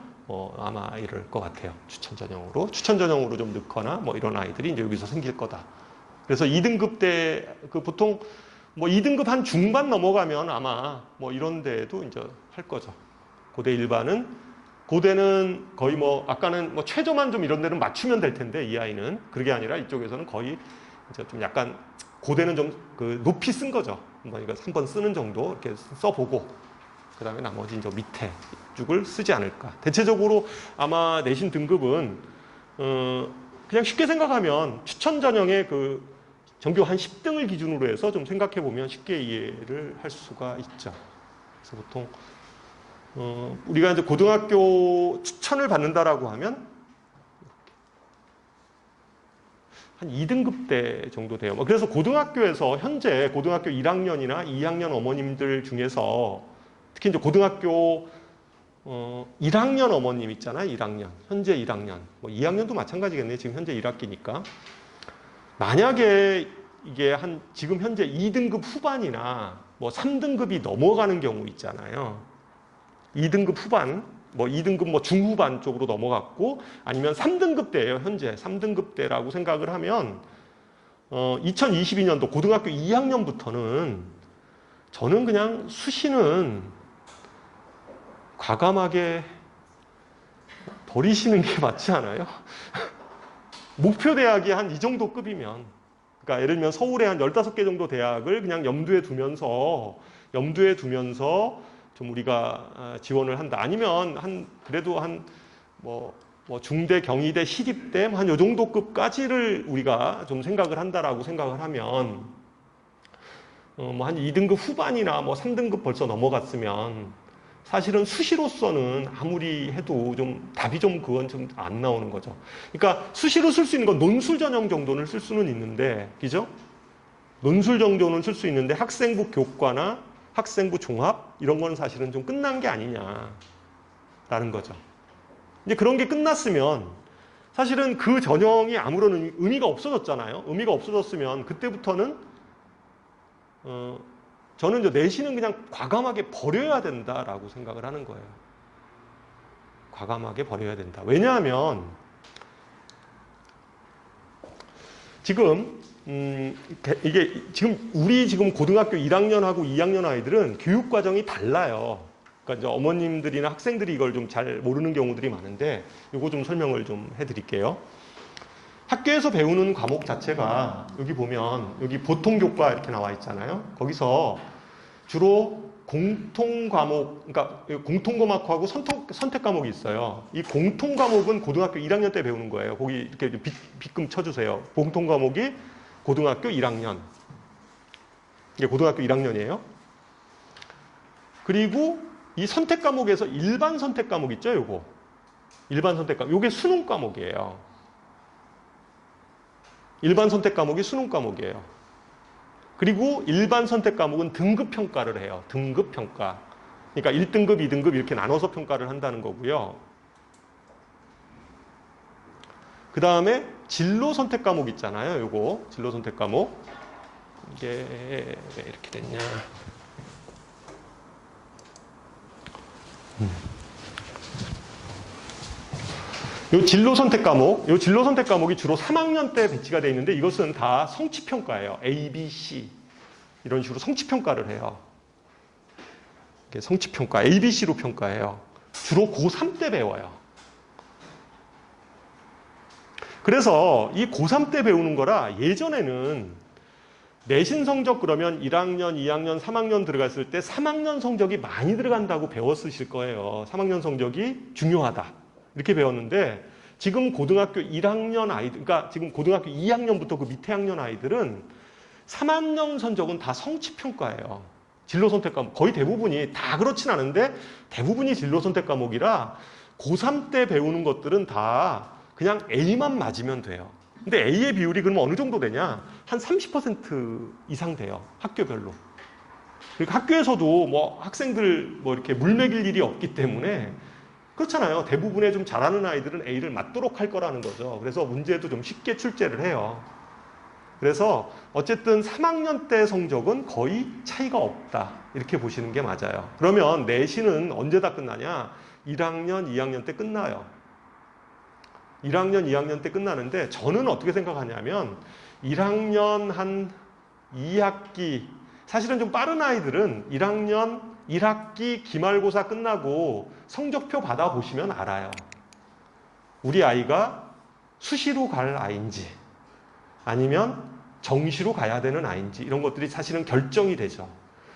아마 이럴 것 같아요. 추천 전형으로 좀 넣거나 뭐 이런 아이들이 이제 여기서 생길 거다. 그래서 2등급 때 그 보통 뭐 2등급 한 중반 넘어가면 아마 뭐 이런 데도 이제 할 거죠. 고대 일반은 고대는 거의 뭐 아까는 뭐 최저만 좀 이런 데는 맞추면 될 텐데 이 아이는 그게 아니라 이쪽에서는 거의 이제 좀 약간 고대는 좀 그 높이 쓴 거죠. 그러니까 한 번 쓰는 정도 이렇게 써보고 그 다음에 나머지 이제 밑에 쭉을 쓰지 않을까. 대체적으로 아마 내신 등급은 그냥 쉽게 생각하면 추천 전형의 그 전교 한 10등을 기준으로 해서 좀 생각해 보면 쉽게 이해를 할 수가 있죠. 그래서 보통 우리가 이제 고등학교 추천을 받는다라고 하면 한 2등급 때 정도 돼요. 그래서 고등학교에서 현재 고등학교 1학년이나 2학년 어머님들 중에서 특히 이제 고등학교 1학년 어머님 있잖아요. 1학년. 현재 1학년. 뭐 2학년도 마찬가지겠네요. 지금 현재 1학기니까. 만약에 이게 지금 현재 2등급 후반이나 뭐 3등급이 넘어가는 경우 있잖아요. 2등급 후반, 뭐 2등급 뭐 중후반 쪽으로 넘어갔고 아니면 3등급 때예요. 현재 3등급 때라고 생각을 하면 2022년도 고등학교 2학년부터는 저는 그냥 수시는 과감하게 버리시는 게 맞지 않아요? 목표 대학이 한 이 정도 급이면, 그러니까 예를 들면 서울에 한 15개 정도 대학을 그냥 염두에 두면서 좀 우리가 지원을 한다. 아니면 그래도 뭐 중대, 경희대, 시립대 한 요 정도 급까지를 우리가 좀 생각을 한다라고 생각을 하면 뭐 한 2등급 후반이나 뭐 3등급 벌써 넘어갔으면 사실은 수시로서는 아무리 해도 좀 답이 좀 그건 좀 안 나오는 거죠. 그러니까 수시로 쓸 수 있는 건 논술 전형 정도는 쓸 수는 있는데, 그죠? 논술 정도는 쓸 수 있는데 학생부 교과나 학생부 종합 이런 거는 사실은 좀 끝난 게 아니냐라는 거죠. 이제 그런 게 끝났으면 사실은 그 전형이 아무런 의미가 없어졌잖아요. 의미가 없어졌으면 그때부터는 저는 이제 내신은 그냥 과감하게 버려야 된다라고 생각을 하는 거예요. 과감하게 버려야 된다. 왜냐하면 지금 이게 지금 고등학교 1학년하고 2학년 아이들은 교육 과정이 달라요. 그러니까 이제 어머님들이나 학생들이 이걸 좀 잘 모르는 경우들이 많은데 이거 좀 설명을 좀 해드릴게요. 학교에서 배우는 과목 자체가 여기 보면 여기 보통 교과 이렇게 나와 있잖아요. 거기서 주로 공통 과목, 그러니까 공통 과목하고 선택 과목이 있어요. 이 공통 과목은 고등학교 1학년 때 배우는 거예요. 거기 이렇게 빗금 쳐주세요. 공통 과목이 고등학교 1학년. 이게 고등학교 1학년이에요. 그리고 이 선택 과목에서 일반 선택 과목 있죠, 요거. 일반 선택 과목. 요게 수능 과목이에요. 일반 선택 과목이 수능 과목이에요. 그리고 일반 선택 과목은 등급 평가를 해요. 등급 평가. 그러니까 1등급, 2등급 이렇게 나눠서 평가를 한다는 거고요. 그 다음에 진로 선택 과목 있잖아요. 요거 진로 선택 과목. 이게 왜 이렇게 됐냐. 요 진로 선택 과목이 주로 3학년 때 배치가 되어 있는데 이것은 다 성취평가예요. A, B, C. 이런 식으로 성취평가를 해요. 이게 성취평가, A, B, C로 평가해요. 주로 고3 때 배워요. 그래서 이 고3 때 배우는 거라 예전에는 내신 성적 그러면 1학년, 2학년, 3학년 들어갔을 때 3학년 성적이 많이 들어간다고 배웠으실 거예요. 3학년 성적이 중요하다. 이렇게 배웠는데 지금 고등학교 1학년 아이들, 그러니까 지금 고등학교 2학년부터 그 밑에 학년 아이들은 3학년 성적은 다 성취평가예요. 진로 선택 과목. 거의 대부분이, 다 그렇진 않은데 대부분이 진로 선택 과목이라 고3 때 배우는 것들은 다 그냥 A만 맞으면 돼요. 근데 A의 비율이 그러면 어느 정도 되냐? 한 30% 이상 돼요. 학교별로. 그러니까 학교에서도 뭐 학생들 뭐 이렇게 물먹일 일이 없기 때문에 그렇잖아요. 대부분의 좀 잘하는 아이들은 A를 맞도록 할 거라는 거죠. 그래서 문제도 좀 쉽게 출제를 해요. 그래서 어쨌든 3학년 때 성적은 거의 차이가 없다. 이렇게 보시는 게 맞아요. 그러면 내신은 언제 다 끝나냐? 1학년, 2학년 때 끝나요. 1학년, 2학년 때 끝나는데 저는 어떻게 생각하냐면 1학년 한 2학기, 사실은 좀 빠른 아이들은 1학년 1학기 기말고사 끝나고 성적표 받아보시면 알아요. 우리 아이가 수시로 갈 아이인지 아니면 정시로 가야 되는 아이인지 이런 것들이 사실은 결정이 되죠.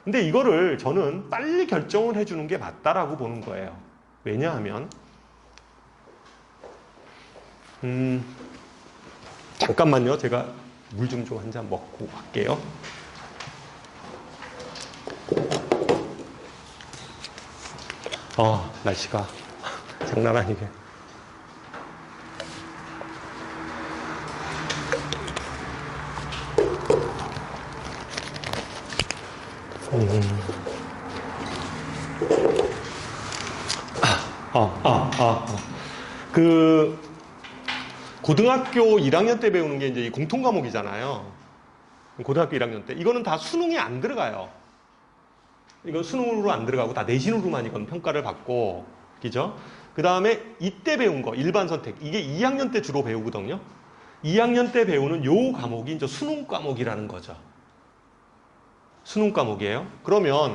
근데 이거를 저는 빨리 결정을 해주는 게 맞다라고 보는 거예요. 왜냐하면 잠깐만요. 제가 물 좀 한 잔 먹고 갈게요. 날씨가 장난 아니게. 그 고등학교 1학년 때 배우는 게 이제 이 공통 과목이잖아요. 고등학교 1학년 때 이거는 다 수능이 안 들어가요. 이건 수능으로 안 들어가고 다 내신으로만 이건 평가를 받고, 그죠? 그 다음에 이때 배운 거 일반 선택 이게 2학년 때 주로 배우거든요. 2학년 때 배우는 요 과목이 이제 수능 과목이라는 거죠. 수능 과목이에요. 그러면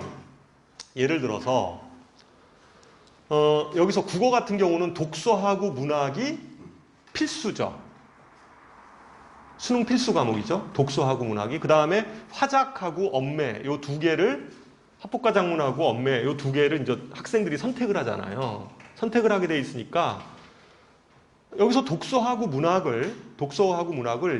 예를 들어서 여기서 국어 같은 경우는 독서하고 문학이 필수죠. 수능 필수 과목이죠. 독서하고 문학이. 그 다음에 화작하고 언매 요 두 개를 합법과 작문하고 언매 요 두 개를 이제 학생들이 선택을 하잖아요. 선택을 하게 돼 있으니까 여기서 독서하고 문학을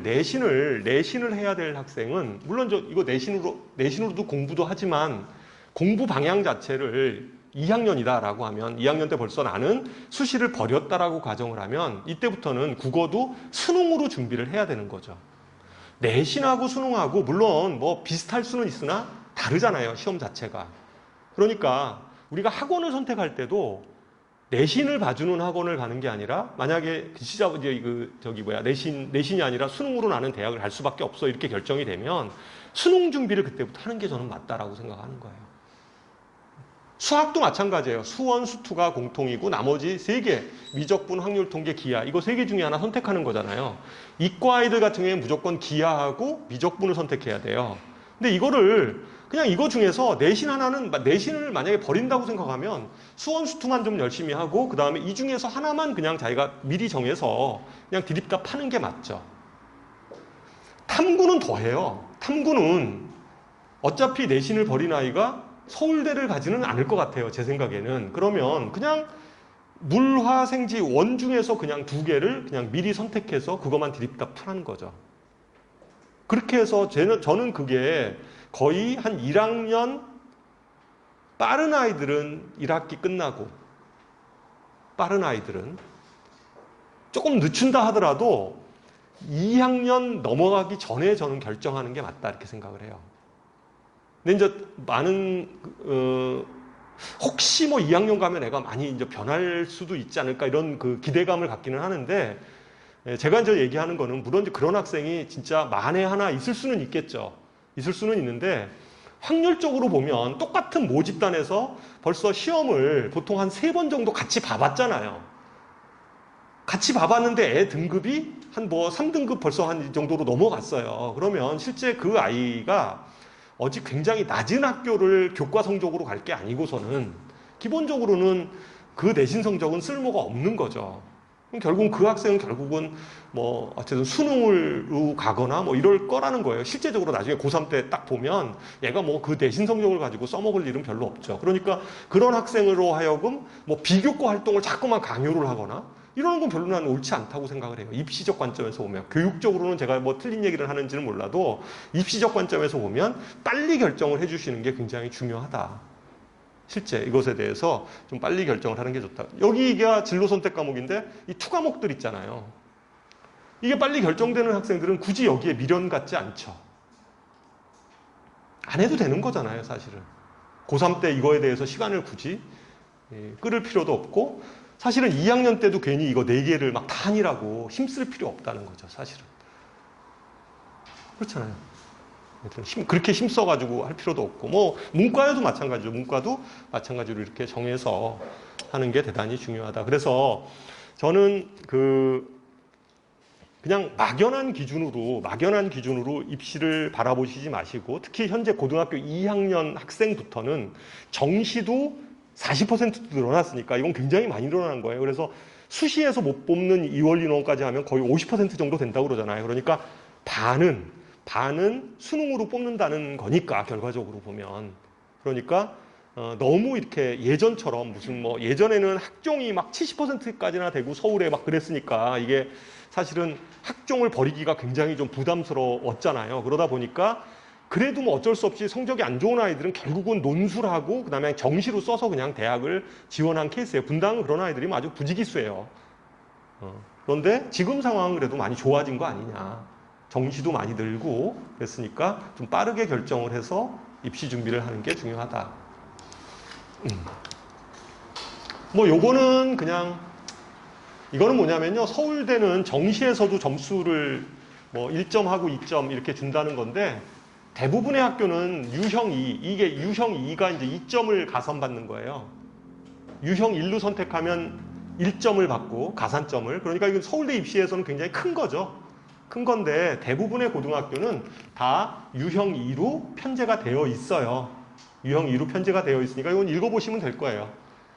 내신을 해야 될 학생은 물론 이거 내신으로도 공부도 하지만 공부 방향 자체를 2학년이다라고 하면 2학년 때 벌써 나는 수시를 버렸다라고 가정을 하면 이때부터는 국어도 수능으로 준비를 해야 되는 거죠. 내신하고 수능하고 물론 뭐 비슷할 수는 있으나 다르잖아요. 시험 자체가. 그러니까 우리가 학원을 선택할 때도 내신을 봐주는 학원을 가는 게 아니라 만약에 내신이 아니라 수능으로 나는 대학을 갈 수밖에 없어 이렇게 결정이 되면 수능 준비를 그때부터 하는 게 저는 맞다라고 생각하는 거예요. 수학도 마찬가지예요. 수원, 수투가 공통이고 나머지 3개 미적분, 확률, 통계, 기하 이거 3개 중에 하나 선택하는 거잖아요. 이과 아이들 같은 경우에는 무조건 기하하고 미적분을 선택해야 돼요. 근데 이거를 그냥 이거 중에서 내신을 만약에 버린다고 생각하면 수원, 수투만 좀 열심히 하고 그 다음에 이 중에서 하나만 그냥 자기가 미리 정해서 그냥 디립다 파는 게 맞죠. 탐구는 더해요. 탐구는 어차피 내신을 버린 아이가 서울대를 가지는 않을 것 같아요. 제 생각에는. 그러면 그냥 물화생지 원 중에서 그냥 2개를 그냥 미리 선택해서 그것만 디립다 푸는 거죠. 그렇게 해서 저는 그게 거의 한 1학년 빠른 아이들은 1학기 끝나고 빠른 아이들은 조금 늦춘다 하더라도 2학년 넘어가기 전에 저는 결정하는 게 맞다 이렇게 생각을 해요. 근데 이제 많은 혹시 뭐 2학년 가면 애가 많이 이제 변할 수도 있지 않을까 이런 그 기대감을 갖기는 하는데 제가 이제 얘기하는 거는 물론 이제 그런 학생이 진짜 만에 하나 있을 수는 있겠죠. 있을 수는 있는데 확률적으로 보면 똑같은 모집단에서 벌써 시험을 보통 한 3번 정도 같이 봐봤잖아요. 같이 봐봤는데 애 등급이 한 뭐 3등급 벌써 한 이 정도로 넘어갔어요. 그러면 실제 그 아이가 어디 굉장히 낮은 학교를 교과 성적으로 갈 게 아니고서는 기본적으로는 그 내신 성적은 쓸모가 없는 거죠. 결국은 그 학생은 뭐 어쨌든 수능으로 가거나 뭐 이럴 거라는 거예요. 실제적으로 나중에 고3 때 딱 보면 얘가 뭐 그 내신 성적을 가지고 써먹을 일은 별로 없죠. 그러니까 그런 학생으로 하여금 뭐 비교과 활동을 자꾸만 강요를 하거나 이러는 건 별로 나는 옳지 않다고 생각을 해요. 입시적 관점에서 보면. 교육적으로는 제가 뭐 틀린 얘기를 하는지는 몰라도 입시적 관점에서 보면 빨리 결정을 해주시는 게 굉장히 중요하다. 실제 이것에 대해서 좀 빨리 결정을 하는 게 좋다. 여기가 진로 선택 과목인데 이 투 과목들 있잖아요. 이게 빨리 결정되는 학생들은 굳이 여기에 미련 갖지 않죠. 안 해도 되는 거잖아요, 사실은. 고3 때 이거에 대해서 시간을 굳이 끌을 필요도 없고 사실은 2학년 때도 괜히 이거 4개를 막 다 하니라고 힘쓸 필요 없다는 거죠, 사실은. 그렇잖아요. 그렇게 힘써가지고 할 필요도 없고, 뭐, 문과에도 마찬가지죠. 문과도 마찬가지로 이렇게 정해서 하는 게 대단히 중요하다. 그래서 저는 그냥 막연한 기준으로 입시를 바라보시지 마시고, 특히 현재 고등학교 2학년 학생부터는 정시도 40%도 늘어났으니까 이건 굉장히 많이 늘어난 거예요. 그래서 수시에서 못 뽑는 2월 인원까지 하면 거의 50% 정도 된다고 그러잖아요. 그러니까 반은 수능으로 뽑는다는 거니까, 결과적으로 보면. 그러니까 너무 이렇게 예전처럼 무슨 뭐 예전에는 학종이 막 70%까지나 되고 서울에 막 그랬으니까 이게 사실은 학종을 버리기가 굉장히 좀 부담스러웠잖아요. 그러다 보니까 그래도 뭐 어쩔 수 없이 성적이 안 좋은 아이들은 결국은 논술을 하고 그다음에 정시로 써서 그냥 대학을 지원한 케이스예요. 분당은 그런 아이들이 아주 부지기수예요. 그런데 지금 상황은 그래도 많이 좋아진 거 아니냐. 정시도 많이 늘고 그랬으니까 좀 빠르게 결정을 해서 입시 준비를 하는 게 중요하다. 뭐 요거는 그냥 이거는 뭐냐면요. 서울대는 정시에서도 점수를 뭐 1점하고 2점 이렇게 준다는 건데 대부분의 학교는 유형 2, 이게 유형 2가 이제 2점을 가산받는 거예요. 유형 1로 선택하면 1점을 받고 가산점을. 그러니까 이건 서울대 입시에서는 굉장히 큰 거죠. 큰 건데 대부분의 고등학교는 다 유형 2로 편제가 되어 있어요. 유형 2로 편제가 되어 있으니까 이건 읽어보시면 될 거예요.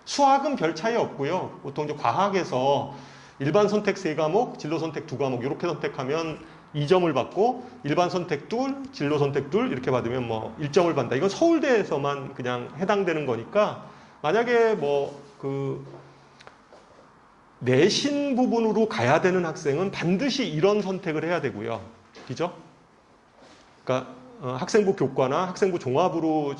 수학은 별 차이 없고요. 보통 이제 과학에서 일반 선택 3과목, 진로 선택 2과목 이렇게 선택하면 2점을 받고 일반 선택 둘, 진로 선택 둘 이렇게 받으면 뭐 1점을 받는다. 이건 서울대에서만 그냥 해당되는 거니까 만약에 뭐 그 내신 부분으로 가야 되는 학생은 반드시 이런 선택을 해야 되고요. 그죠? 그러니까 학생부 교과나 학생부 종합으로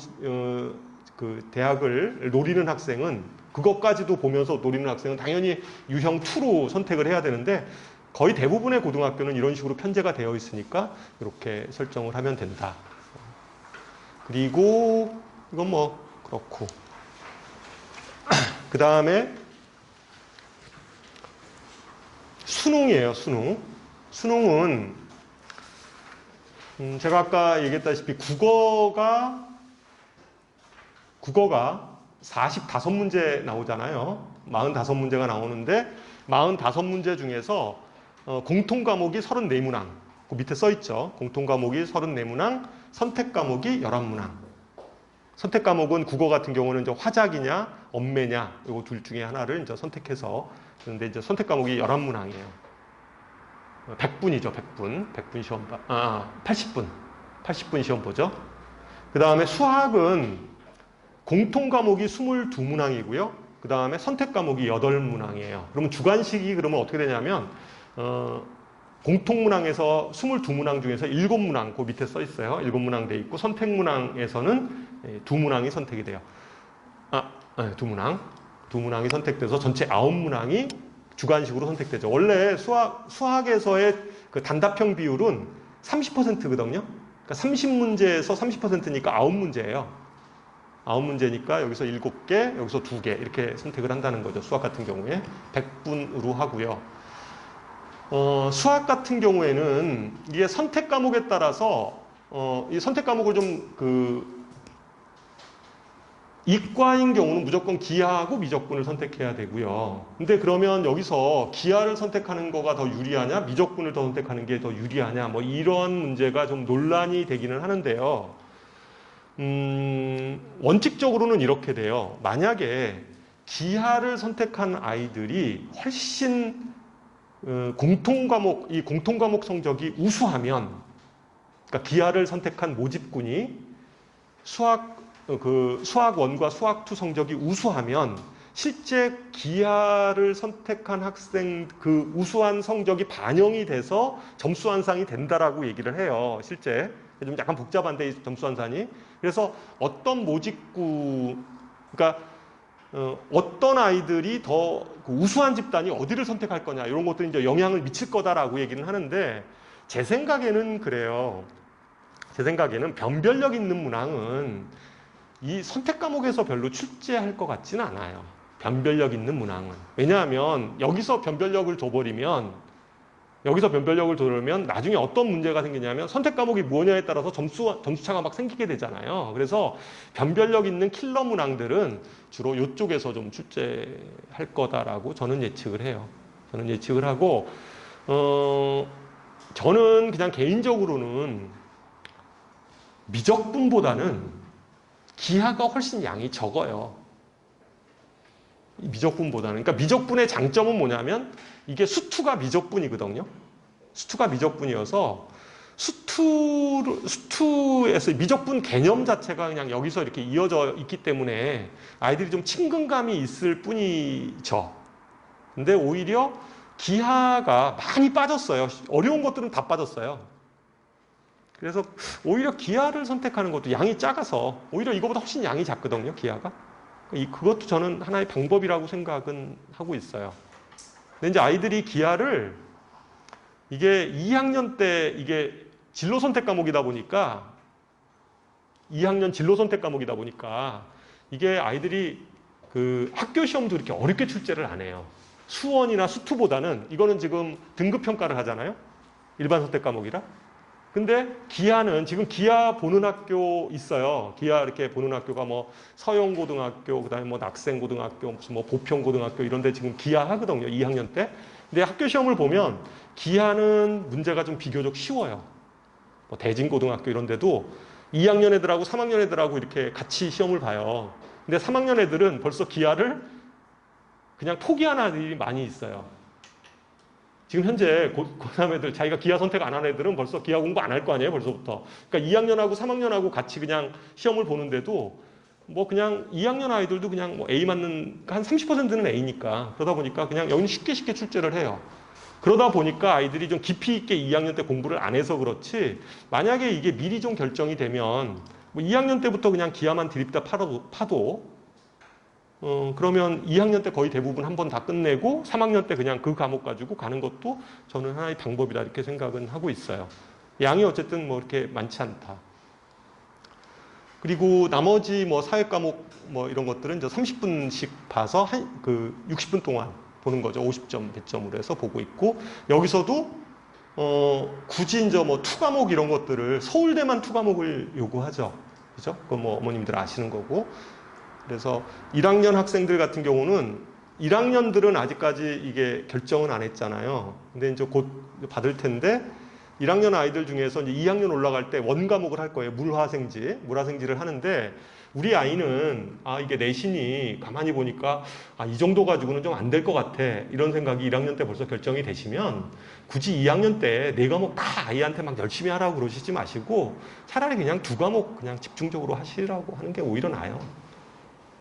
그 대학을 노리는 학생은 그것까지도 보면서 노리는 학생은 당연히 유형 2로 선택을 해야 되는데 거의 대부분의 고등학교는 이런 식으로 편제가 되어 있으니까 이렇게 설정을 하면 된다. 그리고 이건 뭐 그렇고 그 다음에 수능이에요. 수능은 제가 아까 얘기했다시피 국어가 45문제 나오잖아요. 45문제가 나오는데 45문제 중에서 공통 과목이 34문항. 그 밑에 써 있죠. 공통 과목이 34문항, 선택 과목이 11문항. 선택 과목은 국어 같은 경우는 이제 화작이냐, 엄매냐, 이거 둘 중에 하나를 이제 선택해서 그런데 이제 선택 과목이 11문항이에요. 100분이죠, 100분. 100분 시험 80분 시험 보죠. 그다음에 수학은 공통 과목이 22문항이고요. 그다음에 선택 과목이 8문항이에요. 그러면 주관식이 그러면 어떻게 되냐면 공통문항에서 22문항 중에서 7문항 그 밑에 써 있어요. 7문항 돼 있고 선택문항에서는 2문항이 선택이 돼요. 2문항이 선택돼서 전체 9문항이 주관식으로 선택되죠. 원래 수학에서의 그 단답형 비율은 30%거든요. 그러니까 30문제에서 30%니까 9문제예요. 9문제니까 여기서 7개, 여기서 2개 이렇게 선택을 한다는 거죠. 수학 같은 경우에 100분으로 하고요. 수학 같은 경우에는 이게 선택 과목에 따라서 이 선택 과목을 좀 이과인 경우는 무조건 기하하고 미적분을 선택해야 되고요. 근데 그러면 여기서 기하를 선택하는 거가 더 유리하냐, 미적분을 더 선택하는 게 더 유리하냐, 뭐 이런 문제가 좀 논란이 되기는 하는데요. 원칙적으로는 이렇게 돼요. 만약에 기하를 선택한 아이들이 훨씬 이 공통과목 성적이 우수하면, 그러니까 기하를 선택한 모집군이 수학1과 수학2 성적이 우수하면 실제 기하를 선택한 학생 그 우수한 성적이 반영이 돼서 점수 환산이 된다라고 얘기를 해요. 실제 좀 약간 복잡한데 이 점수 환산이. 그래서 어떤 모집구, 그러니까 어떤 아이들이 더 우수한 집단이 어디를 선택할 거냐 이런 것들이 이제 영향을 미칠 거다라고 얘기는 하는데 제 생각에는 그래요. 제 생각에는 변별력 있는 문항은 이 선택 과목에서 별로 출제할 것 같지는 않아요. 변별력 있는 문항은. 왜냐하면 여기서 변별력을 둬버리면 나중에 어떤 문제가 생기냐면 선택 과목이 뭐냐에 따라서 점수차가 막 생기게 되잖아요. 그래서 변별력 있는 킬러 문항들은 주로 이쪽에서 좀 출제할 거다라고 저는 예측을 해요. 저는 예측을 하고 저는 그냥 개인적으로는 미적분보다는 기하가 훨씬 양이 적어요. 미적분보다는. 그러니까 미적분의 장점은 뭐냐면 이게 수투가 미적분이거든요. 수투가 미적분이어서 수투에서 미적분 개념 자체가 그냥 여기서 이렇게 이어져 있기 때문에 아이들이 좀 친근감이 있을 뿐이죠. 근데 오히려 기하가 많이 빠졌어요. 어려운 것들은 다 빠졌어요. 그래서 오히려 기하를 선택하는 것도 양이 작아서 오히려 이거보다 훨씬 양이 작거든요, 기하가. 그것도 저는 하나의 방법이라고 생각은 하고 있어요. 근데 이제 아이들이 기하를 이게 2학년 때 이게 진로 선택 과목이다 보니까 2학년 진로 선택 과목이다 보니까 이게 아이들이 그 학교 시험도 이렇게 어렵게 출제를 안 해요. 수원이나 수투보다는 이거는 지금 등급 평가를 하잖아요. 일반 선택 과목이라. 근데 기하는 지금 기하 보는 학교 있어요. 기하 이렇게 보는 학교가 뭐 서영고등학교, 그다음에 뭐 낙생고등학교, 무슨 뭐 보평고등학교 이런 데 지금 기하 하거든요. 2학년 때. 근데 학교 시험을 보면 기하는 문제가 좀 비교적 쉬워요. 뭐 대진고등학교 이런 데도 2학년 애들하고 3학년 애들하고 이렇게 같이 시험을 봐요. 근데 3학년 애들은 벌써 기하를 그냥 포기하는 애들이 많이 있어요. 지금 현재 고3 애들, 자기가 기하 선택 안 하는 애들은 벌써 기하 공부 안 할 거 아니에요, 벌써부터. 그러니까 2학년하고 3학년하고 같이 그냥 시험을 보는데도 뭐 그냥 2학년 아이들도 그냥 뭐 A 맞는, 한 30%는 A니까. 그러다 보니까 그냥 여기는 쉽게 출제를 해요. 그러다 보니까 아이들이 좀 깊이 있게 2학년 때 공부를 안 해서 그렇지, 만약에 이게 미리 좀 결정이 되면 뭐 2학년 때부터 그냥 기하만 드립다 파도 그러면 2학년 때 거의 대부분 한 번 다 끝내고 3학년 때 그냥 그 과목 가지고 가는 것도 저는 하나의 방법이다 이렇게 생각은 하고 있어요. 양이 어쨌든 뭐 이렇게 많지 않다. 그리고 나머지 뭐 사회 과목 뭐 이런 것들은 이제 30분씩 봐서 그 60분 동안 보는 거죠. 50점 배점으로 해서 보고 있고, 여기서도 굳이 이제 뭐 투과목 이런 것들을 서울대만 투과목을 요구하죠. 그죠? 그건 뭐 어머님들 아시는 거고. 그래서 1학년 학생들 같은 경우는 1학년들은 아직까지 이게 결정은 안 했잖아요. 근데 이제 곧 받을 텐데 1학년 아이들 중에서 이제 2학년 올라갈 때 원과목을 할 거예요. 물화생지를 하는데 우리 아이는 이게 내신이 가만히 보니까 이 정도 가지고는 좀 안 될 것 같아. 이런 생각이 1학년 때 벌써 결정이 되시면 굳이 2학년 때 4과목 다 아이한테 막 열심히 하라고 그러시지 마시고 차라리 그냥 2과목 그냥 집중적으로 하시라고 하는 게 오히려 나아요.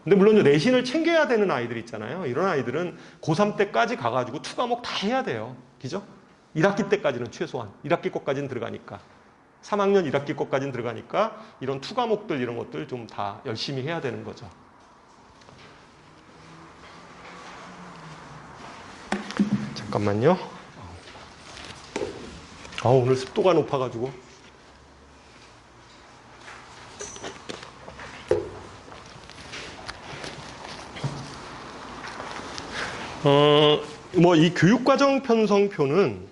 근데 물론 내신을 챙겨야 되는 아이들 있잖아요. 이런 아이들은 고3 때까지 가가지고 2과목 다 해야 돼요. 그죠? 1학기 때까지는 최소한. 1학기 것까지는 들어가니까. 3학년 1학기 것까지는 들어가니까 이런 2과목들 이런 것들 좀 다 열심히 해야 되는 거죠. 잠깐만요. 오늘 습도가 높아가지고. 뭐 이 교육과정 편성표는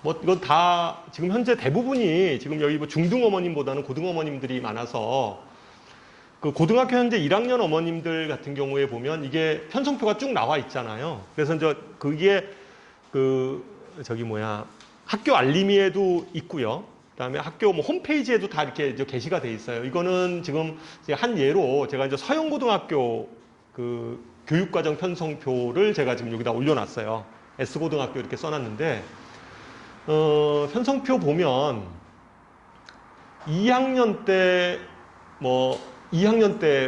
뭐 이건 다 지금 현재 대부분이 지금 여기 뭐 중등 어머님보다는 고등 어머님들이 많아서 그 고등학교 현재 1학년 어머님들 같은 경우에 보면 이게 편성표가 쭉 나와 있잖아요. 그래서 이제 그게 학교 알림이에도 있고요. 그다음에 학교 뭐 홈페이지에도 다 이렇게 이제 게시가 돼 있어요. 이거는 지금 한 예로 제가 이제 서영고등학교 그 교육과정 편성표를 제가 지금 여기다 올려놨어요. S고등학교 이렇게 써놨는데 편성표 보면 2학년 때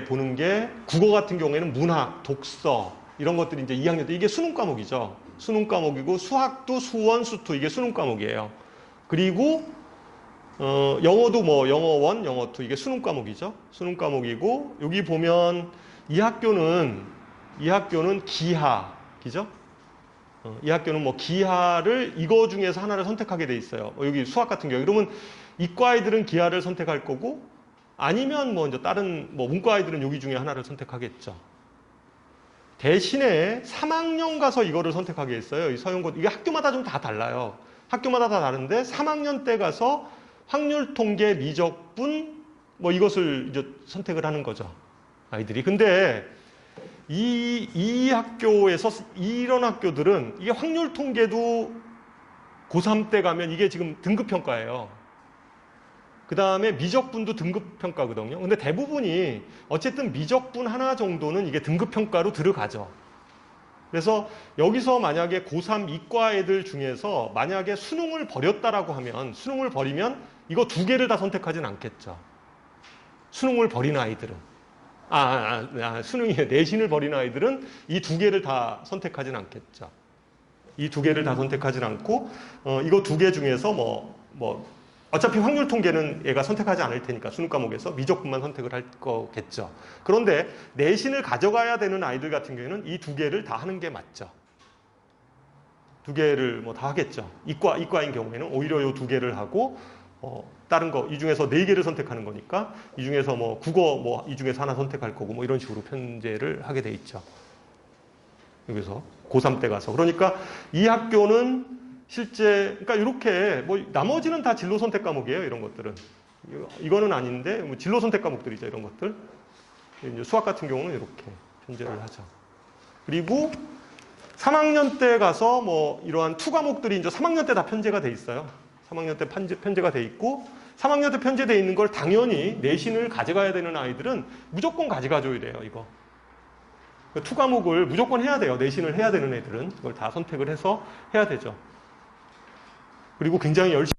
보는 게 국어 같은 경우에는 문학, 독서 이런 것들이 이제 2학년 때 이게 수능 과목이죠. 수능 과목이고 수학도 수원, 수투 이게 수능 과목이에요. 그리고 영어도 뭐 영어 1, 영어 2 이게 수능 과목이죠. 수능 과목이고 여기 보면 이 학교는 기하, 그죠? 이 학교는 뭐 기하를 이거 중에서 하나를 선택하게 돼 있어요. 여기 수학 같은 경우 그러면 이과 아이들은 기하를 선택할 거고 아니면 뭐 이제 다른 뭐 문과 아이들은 여기 중에 하나를 선택하겠죠. 대신에 3학년 가서 이거를 선택하게 했어요. 이 서영고 이게 학교마다 좀 다 달라요. 학교마다 다 다른데 3학년 때 가서 확률 통계 미적분 뭐 이것을 이제 선택을 하는 거죠. 아이들이. 근데 이 학교에서 이런 학교들은 이게 확률 통계도 고3 때 가면 이게 지금 등급평가예요. 그 다음에 미적분도 등급평가거든요. 근데 대부분이 어쨌든 미적분 하나 정도는 이게 등급평가로 들어가죠. 그래서 여기서 만약에 고3 이과 애들 중에서 만약에 수능을 버렸다라고 하면 수능을 버리면 이거 두 개를 다 선택하진 않겠죠. 수능을 버린 아이들은. 수능이 내신을 버린 아이들은 이 두 개를 다 선택하진 않겠죠. 이 두 개를 다 선택하진 않고 이거 두 개 중에서 어차피 확률 통계는 얘가 선택하지 않을 테니까 수능 과목에서 미적분만 선택을 할 거겠죠. 그런데 내신을 가져가야 되는 아이들 같은 경우에는 이 두 개를 다 하는 게 맞죠. 두 개를 다 하겠죠. 이과인 경우에는 오히려 이 두 개를 하고 다른 거 이 중에서 네 개를 선택하는 거니까 이 중에서 국어 이 중에서 하나 선택할 거고 이런 식으로 편제를 하게 돼 있죠. 여기서 고3 때 가서. 그러니까 이 학교는 실제, 그러니까 이렇게, 나머지는 다 진로 선택 과목이에요, 이런 것들은. 이거는 아닌데, 진로 선택 과목들이죠, 이런 것들. 이제 수학 같은 경우는 이렇게 편제를 하죠. 그리고 3학년 때 가서 이러한 투 과목들이 이제 3학년 때 다 편제가 돼 있어요. 3학년 때 편제가 돼 있고, 3학년 때 편제돼 있는 걸 당연히 내신을 가져가야 되는 아이들은 무조건 가져가줘야 돼요, 이거. 투 과목을 무조건 해야 돼요. 내신을 해야 되는 애들은. 그걸 다 선택을 해서 해야 되죠. 그리고 굉장히 열심히